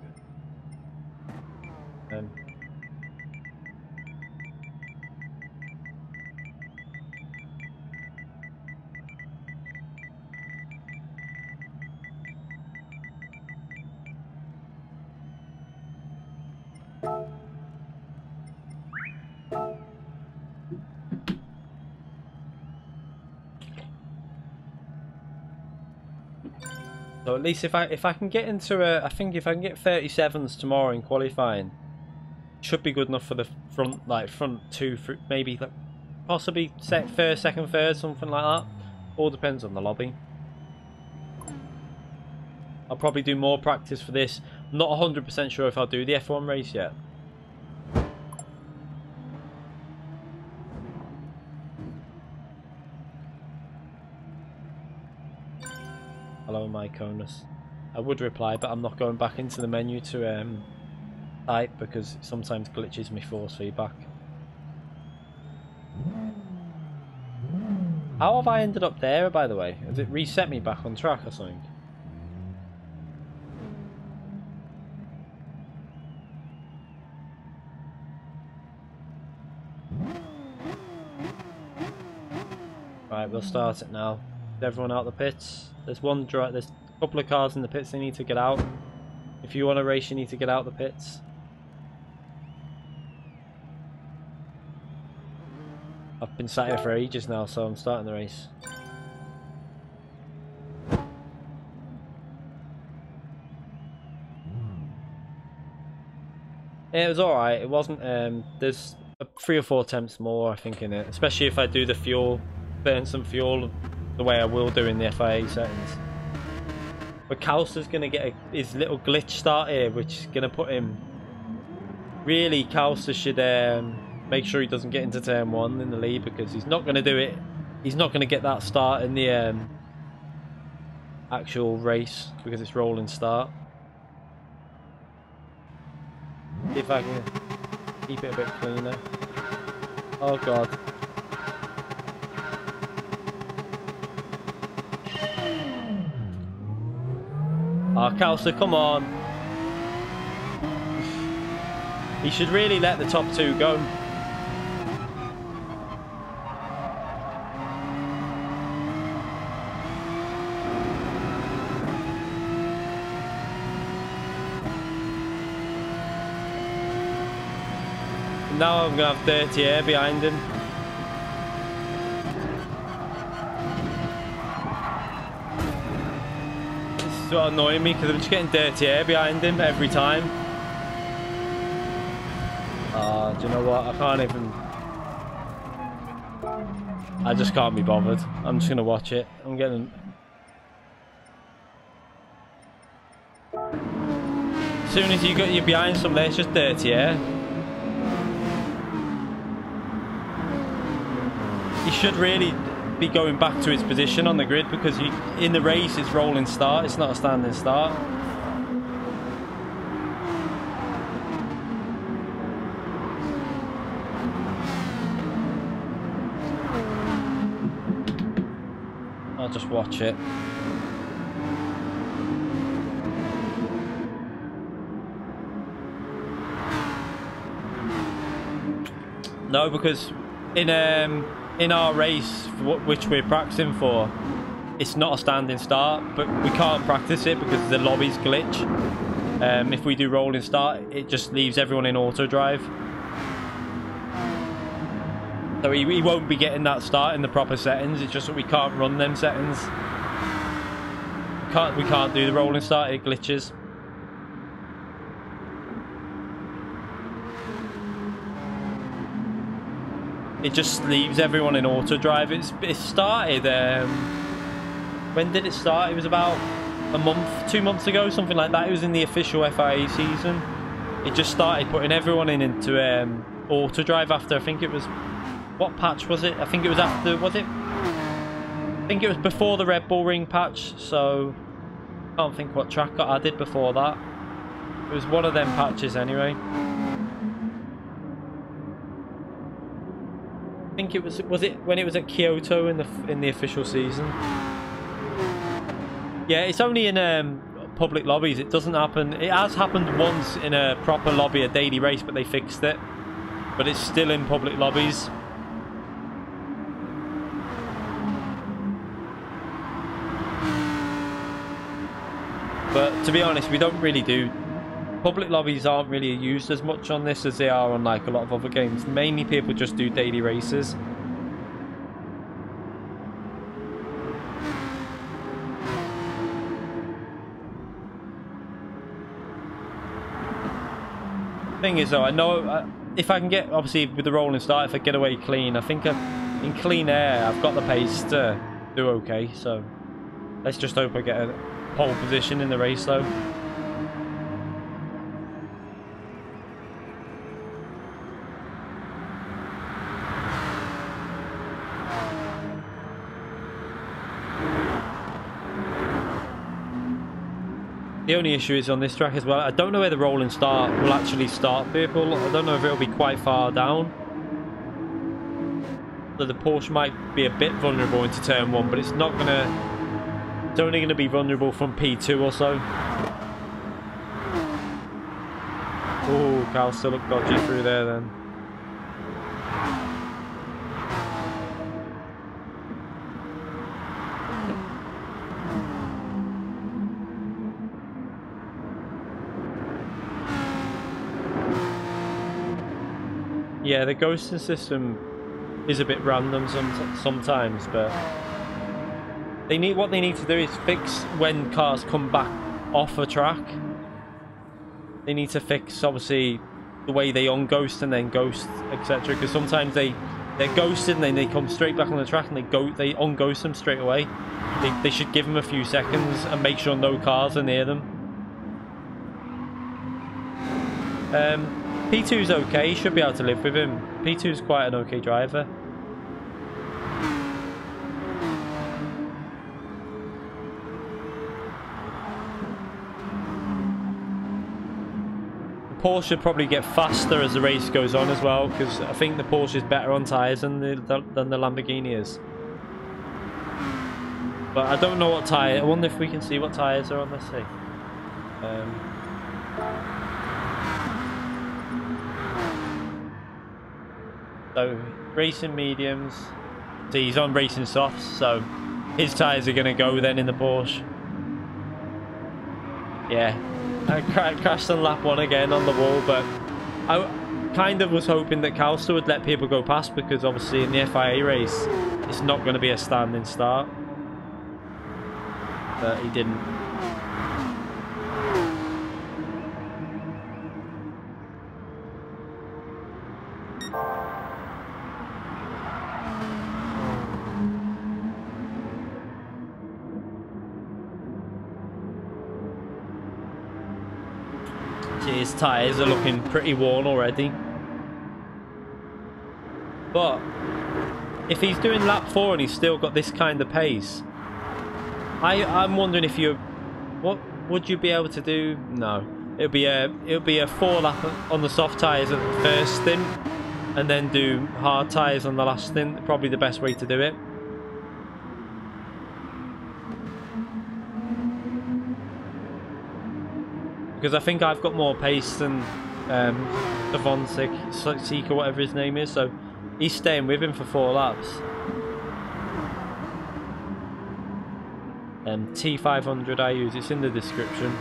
So at least if I can get into I think if I can get 37s tomorrow in qualifying, should be good enough for the front two, maybe like possibly first, second, third, something like that. All depends on the lobby. I'll probably do more practice for this. I'm not 100% sure if I'll do the F1 race yet. Hello, Myconus. I would reply, but I'm not going back into the menu to type because it sometimes glitches my force feedback. How have I ended up there, by the way? Has it reset me back on track or something? Right, we'll start it now. Is everyone out the pits? There's there's a couple of cars in the pits they need to get out. If you want to race, you need to get out the pits. I've been sat here for ages now, so I'm starting the race. Yeah, it was alright. It wasn't, there's 3 or 4 attempts more, I think, in it. Especially if I do the fuel, burn some fuel the way I will do in the FIA settings. But Kelsey's going to get his little glitch start here, which is going to put him... Really, Kelsey should make sure he doesn't get into turn 1 in the lead, because he's not going to do it. He's not going to get that start in the actual race, because it's rolling start. See if I can keep it a bit cleaner. Oh god. Oh, Kelsey, come on. He should really let the top 2 go. Now I'm going to have dirty air behind him. This is what annoying me, because I'm just getting dirty air behind him every time. Ah, do you know what? I can't even... I just can't be bothered. I'm just going to watch it. I'm getting... As soon as you're behind some there, it's just dirty air. He should really be going back to his position on the grid, because in the race it's rolling start, it's not a standing start. I'll just watch it. No, because in our race, which we're practicing for, it's not a standing start, but we can't practice it because the lobbies glitch. If we do rolling start, it just leaves everyone in auto drive. So he won't be getting that start in the proper settings. It's just that we can't run them settings. We can't do the rolling start, it glitches. It just leaves everyone in auto drive. It started, when did it start? It was about a month, 2 months ago, something like that. It was in the official FIA season. It just started putting everyone into auto drive after, I think it was, what patch was it? I think it was after, was it? I think it was before the Red Bull Ring patch, so I can't think what track got added before that. It was one of them patches anyway. I think it was it when it was at Kyoto in the official season? Yeah, it's only in public lobbies. It doesn't happen. It has happened once in a proper lobby, a daily race, but they fixed it. But it's still in public lobbies. But to be honest, we don't really do. Public lobbies aren't really used as much on this as they are on like a lot of other games. Mainly people just do daily races. Thing is though, I know if I can get, obviously with the rolling start, if I get away clean, I think in clean air I've got the pace to do okay. So let's just hope I get a pole position in the race though. The only issue is on this track as well, I don't know where the rolling start will actually start people. I don't know if it'll be quite far down. So the Porsche might be a bit vulnerable into turn 1, but it's not gonna... It's only gonna be vulnerable from P2 or so. Oh, Carl still looked dodgy through there then. Yeah, the ghosting system is a bit random sometimes, but what they need to do is fix when cars come back off a track. They need to fix obviously the way they unghost and then ghost, etc. Because sometimes they're ghosted and then they come straight back on the track and they unghost them straight away. They should give them a few seconds and make sure no cars are near them. P2's okay, should be able to live with him. P2's quite an okay driver. The Porsche should probably get faster as the race goes on as well, because I think the Porsche is better on tyres than the Lamborghini is. But I don't know what tyre. I wonder if we can see what tyres are on. Let's see. So, racing mediums. See, he's on racing softs, so his tyres are going to go then in the Porsche. Yeah, I crashed on lap 1 again on the wall, but I kind of was hoping that Calster would let people go past, because obviously in the FIA race, it's not going to be a standing start. But he didn't. His tyres are looking pretty worn already. But if he's doing lap 4 and he's still got this kind of pace, I'm wondering if what would you be able to do? No, it'll be a 4 lap on the soft tyres at the first stint, and then do hard tyres on the last stint. Probably the best way to do it. Because I think I've got more pace than Devon Seeker, whatever his name is, so he's staying with him for 4 laps. T500 I use, it's in the description.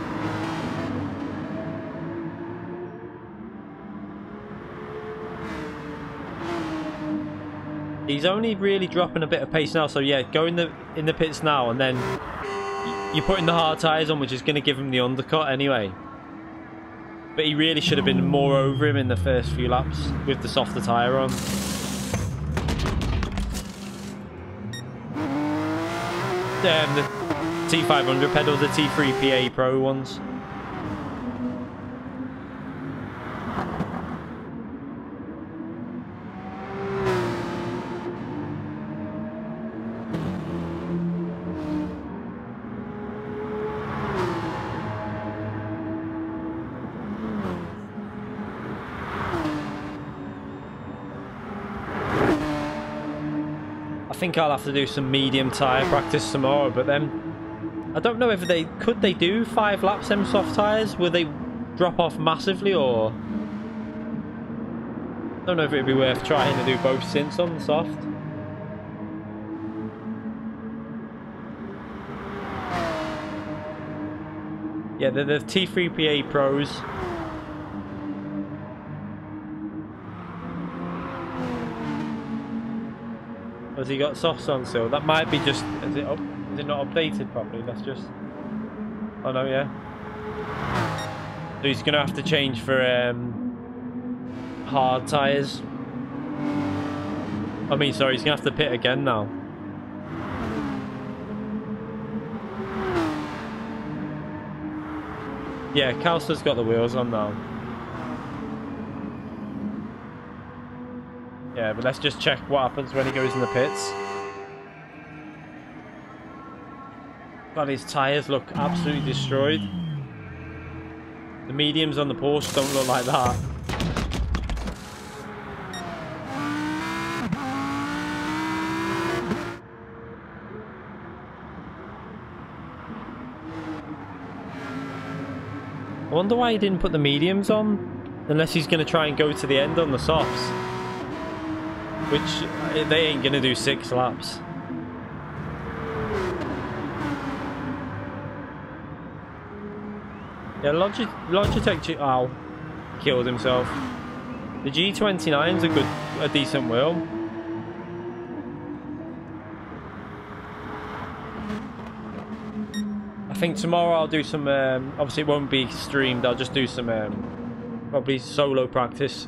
He's only really dropping a bit of pace now, so yeah, go in the pits now, and then you're putting the hard tyres on, which is going to give him the undercut anyway. But he really should have been more over him in the first few laps with the softer tyre on. The T500 pedals, the T3PA Pro ones. I think I'll have to do some medium tyre practice tomorrow, but then I don't know if could they do 5 laps them soft tyres? Will they drop off massively, or I don't know if it'd be worth trying to do both stints on the soft. Yeah, they're the T3PA Pros. Has he got softs on still? That might be just... Is it not updated properly? That's just... Oh no, yeah. So he's going to have to change for hard tyres. I mean, sorry, he's going to have to pit again now. Yeah, Kalster's got the wheels on now. Yeah, but let's just check what happens when he goes in the pits. God, his tyres look absolutely destroyed. The mediums on the Porsche don't look like that. I wonder why he didn't put the mediums on, unless he's going to try and go to the end on the softs. Which, they ain't going to do 6 laps. Yeah, Logitech ow, killed himself. The G29's a decent wheel. I think tomorrow I'll do some, obviously it won't be streamed, I'll just do some probably solo practice.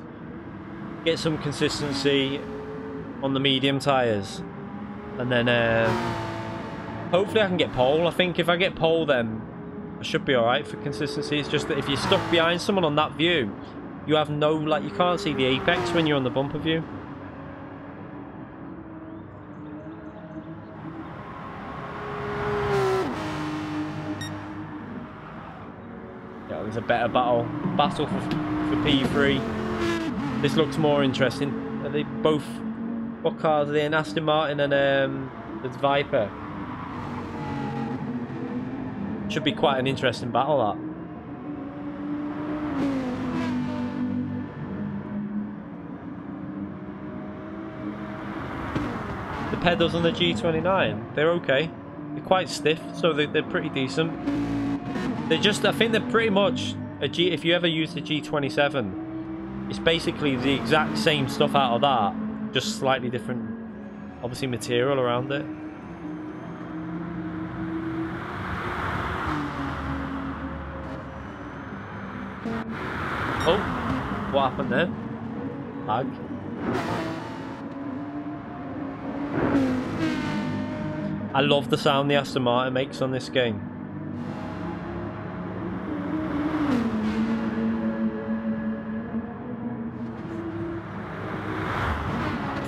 Get some consistency on the medium tyres, and then hopefully I can get pole. I think if I get pole, then I should be alright for consistency. It's just that if you're stuck behind someone on that view, you have no, like, you can't see the apex when you're on the bumper view. Yeah, there's a better battle for P3. This looks more interesting. Are they both... What cars are they in? Aston Martin and the Viper. Should be quite an interesting battle, that. The pedals on the G29, they're okay. They're quite stiff, so they're pretty decent. They're just, I think they're pretty much if you ever use the G27, it's basically the exact same stuff out of that. Just slightly different, obviously, material around it. Oh, what happened there? Lag. I love the sound the Aston Martin makes on this game.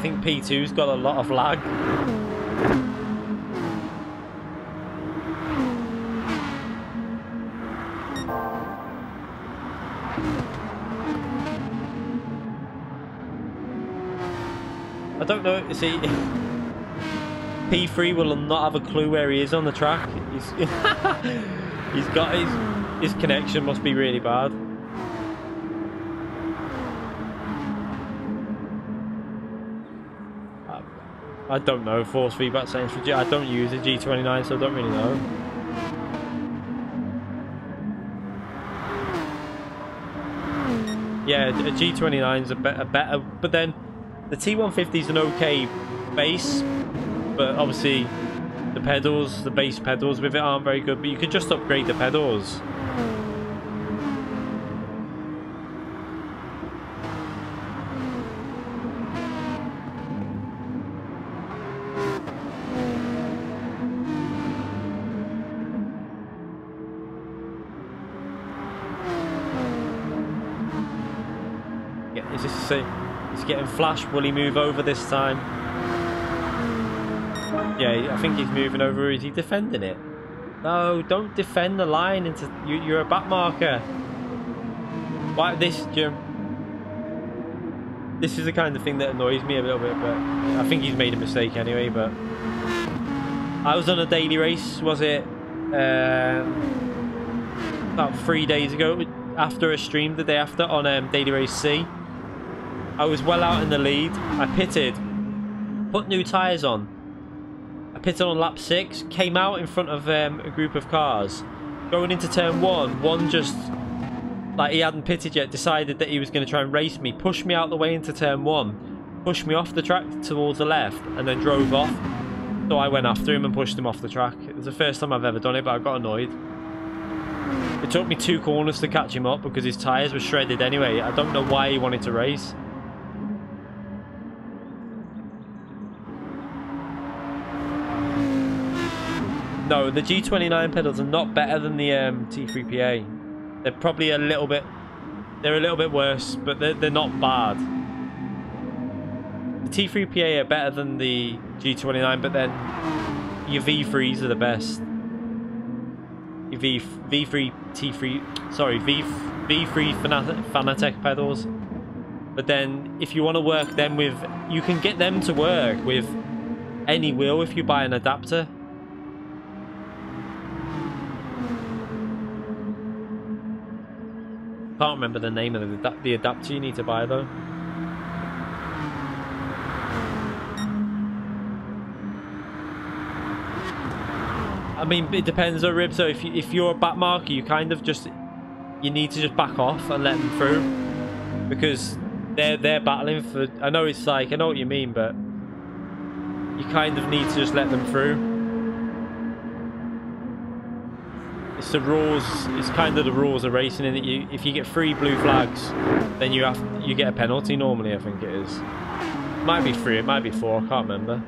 think P2's got a lot of lag. I don't know, you see, P3 will not have a clue where he is on the track. He's got his connection must be really bad. I don't know force feedback settings for G. I don't use a G29, so I don't really know. Yeah, a G29 is a better, but then the T150 is an okay base, but obviously the pedals, the base pedals with it aren't very good, but you could just upgrade the pedals. Is this he's getting flash? Will he move over this time? Yeah, I think he's moving over. Is he defending it? No, don't defend the line into you're a back marker. Why this, Jim? This is the kind of thing that annoys me a little bit, but I think he's made a mistake anyway. But I was on a daily race, was it about 3 days ago, after a stream the day after on Daily Race C. I was well out in the lead. I pitted, put new tyres on. I pitted on lap 6, came out in front of a group of cars. Going into turn 1, one just, like he hadn't pitted yet, decided that he was going to try and race me, pushed me out the way into turn 1, pushed me off the track towards the left, and then drove off. So I went after him and pushed him off the track. It was the first time I've ever done it, but I got annoyed. It took me 2 corners to catch him up because his tyres were shredded anyway. I don't know why he wanted to race. No, the G29 pedals are not better than the T3PA. They're probably a little bit... They're a little bit worse, but they're not bad. The T3PA are better than the G29, but then your V3s are the best. Your V3 T3... Sorry, V3 Fanatec pedals. But then, if you want to work them with... You can get them to work with any wheel if you buy an adapter. Can't remember the name of the adapter you need to buy though. I mean, it depends on rib. So if you're a back marker, you kind of just you need to just back off and let them through because they're battling for. I know it's like I know what you mean, but you kind of need to just let them through. It's the rules. It's kind of the rules of racing in that if you get 3 blue flags, then you get a penalty. Normally, I think it is. It might be 3. It might be 4. I can't remember.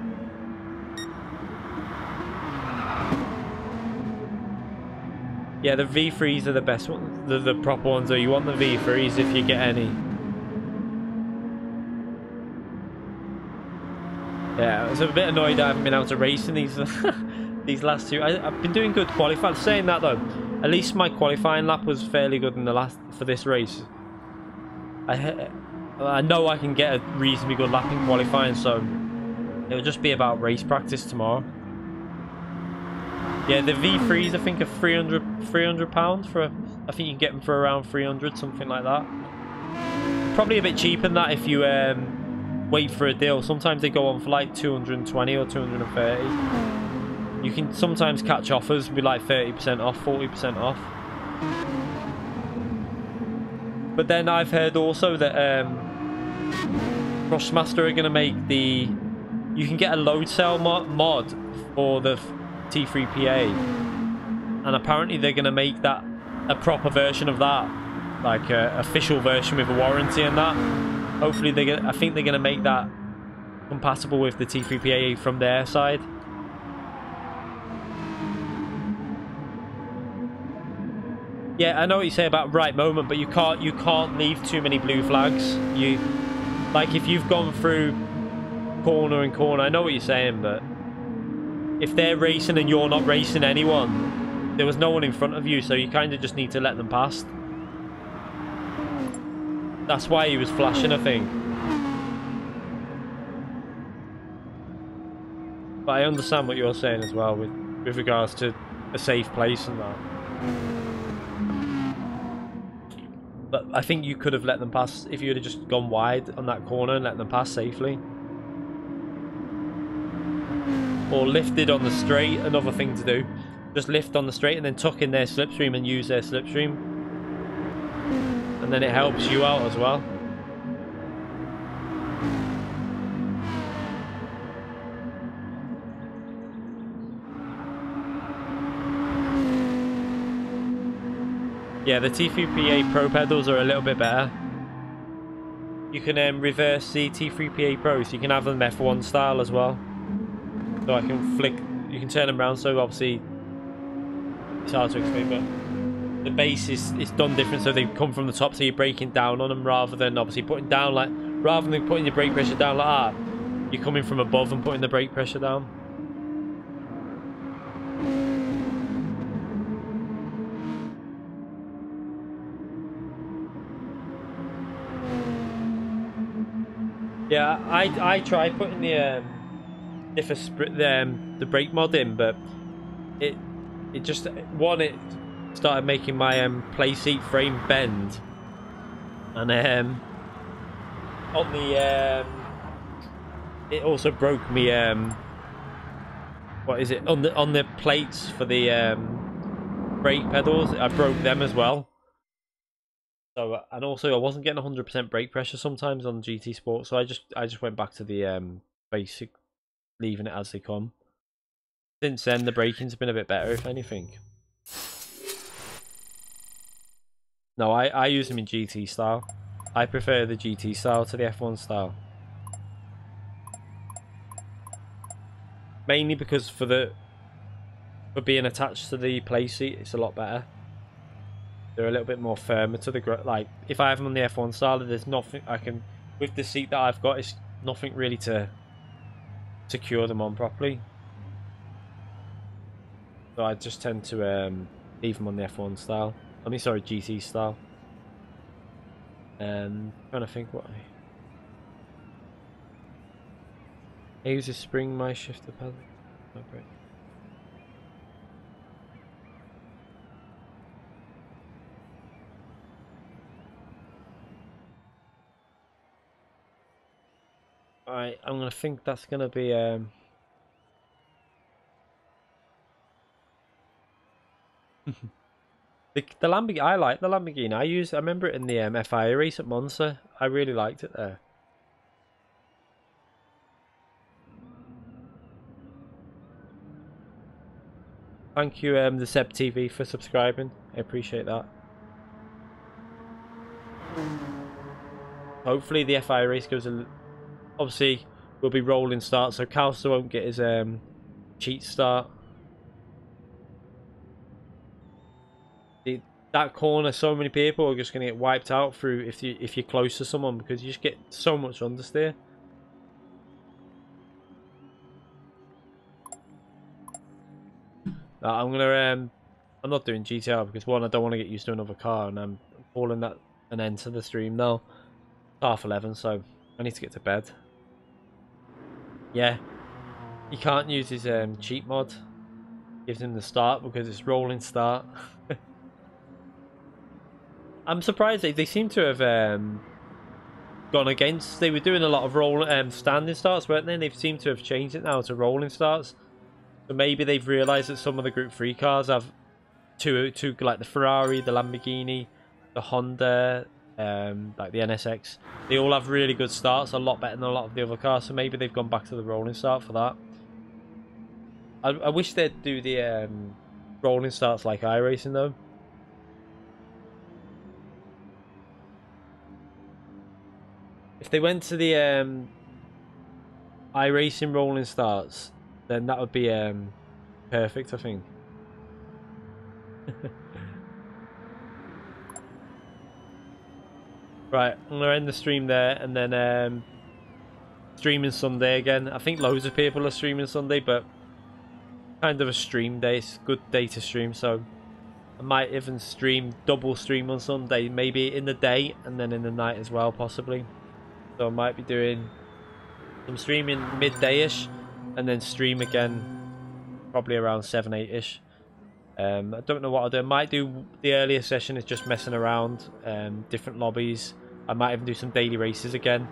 Yeah, the V3s are the best ones. The proper ones. Though you want the V3s if you get any. Yeah, I was a bit annoyed I haven't been able to race in these. These last 2, I've been doing good qualifying. Saying that though, at least my qualifying lap was fairly good in the last for this race. I know I can get a reasonably good lap in qualifying, so it'll just be about race practice tomorrow. Yeah, the V3s I think are £300 for. I think you can get them for around 300, something like that. Probably a bit cheaper than that if you wait for a deal. Sometimes they go on for like 220 or 230. You can sometimes catch offers with like 30% off, 40% off. But then I've heard also that Crossmaster are going to make the... You can get a load cell mod for the T3PA. And apparently they're going to make that a proper version of that. Like an official version with a warranty and that. Hopefully I think they're going to make that compatible with the T3PA from their side. Yeah, I know what you say about right moment, but you can't leave too many blue flags. Like if you've gone through corner and corner. I know what you're saying, but if they're racing and you're not racing anyone, there was no one in front of you, so you kind of just need to let them past. That's why he was flashing, I think. But I understand what you're saying as well with regards to a safe place and that. But I think you could have let them pass if you would have just gone wide on that corner and let them pass safely. Or lifted on the straight, another thing to do. Just lift on the straight and then tuck in their slipstream and use their slipstream. And then it helps you out as well. Yeah, the T3PA Pro pedals are a little bit better. You can reverse the T3PA Pro, so you can have them F1 style as well. So I can flick, you can turn them around, so obviously it's hard to explain, but the base is done different, so they come from the top, so you're braking down on them rather than obviously putting down like, rather than putting your brake pressure down like that, you're coming from above and putting the brake pressure down. Yeah, I tried putting the brake mod in, but it just it started making my Playseat frame bend, and on the it also broke me what is it on the plates for the brake pedals. I broke them as well. So, and also I wasn't getting 100% brake pressure sometimes on GT Sport, so I just went back to the basic, leaving it as they come. Since then, the braking's been a bit better, if anything. No, I use them in GT style. I prefer the GT style to the F1 style. Mainly because for being attached to the Playseat, it's a lot better. They're a little bit more firmer to the ground. Like, if I have them on the F1 style, there's nothing I can... With the seat that I've got, it's nothing really to secure them on properly. So I just tend to leave them on the F1 style. I mean, sorry, GT style. Trying to think what I use a spring, my shifter pedal. Oh, great. Alright, I'm gonna think that's gonna be the Lamborghini. I like the Lamborghini. I remember it in the FIA race at Monza. I really liked it there. Thank you, the Seb TV, for subscribing. I appreciate that. Hopefully the FIA race goes obviously we'll be rolling start, so Calster won't get his cheat start. That corner, so many people are just gonna get wiped out through if you're close to someone, because you just get so much understeer. I'm gonna I'm not doing GTR because one, I don't want to get used to another car, and I'm calling that an end to the stream now. It's 11:30, so I need to get to bed. Yeah, he can't use his cheat mod. Gives him the start because it's rolling start. I'm surprised they seem to have gone against. They were doing a lot of standing starts, weren't they? And they've seemed to have changed it now to rolling starts. So maybe they've realised that some of the Group 3 cars have two like the Ferrari, the Lamborghini, the Honda, like the NSX. They all have really good starts, a lot better than a lot of the other cars. So maybe they've gone back to the rolling start for that. I wish they'd do the rolling starts like iRacing though. If they went to the iRacing rolling starts, then that would be perfect, I think. Right, I'm gonna end the stream there, and then streaming Sunday again. I think loads of people are streaming Sunday, but kind of a stream day. It's a good day to stream, so I might even double stream on Sunday, maybe in the day and then in the night as well, possibly. So I might be doing some streaming midday-ish and then stream again probably around 7, 8-ish. I don't know what I'll do. I might do the earlier session is just messing around, different lobbies. I might even do some daily races again.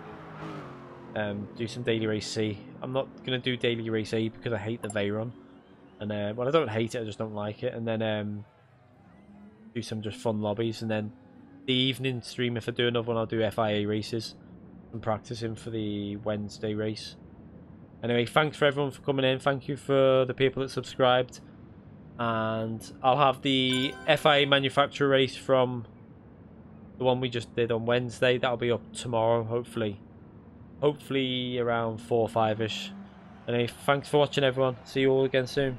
Do some daily race C. I'm not going to do daily race A because I hate the Veyron. And well, I don't hate it, I just don't like it. And then do some just fun lobbies, and then the evening stream, if I do another one, I'll do FIA races. I'm practicing for the Wednesday race. Anyway, thanks for everyone for coming in. Thank you for the people that subscribed. And I'll have the FIA manufacturer race from the one we just did on Wednesday. That'll be up tomorrow, hopefully. Hopefully around 4 or 5-ish. Anyway, thanks for watching, everyone. See you all again soon.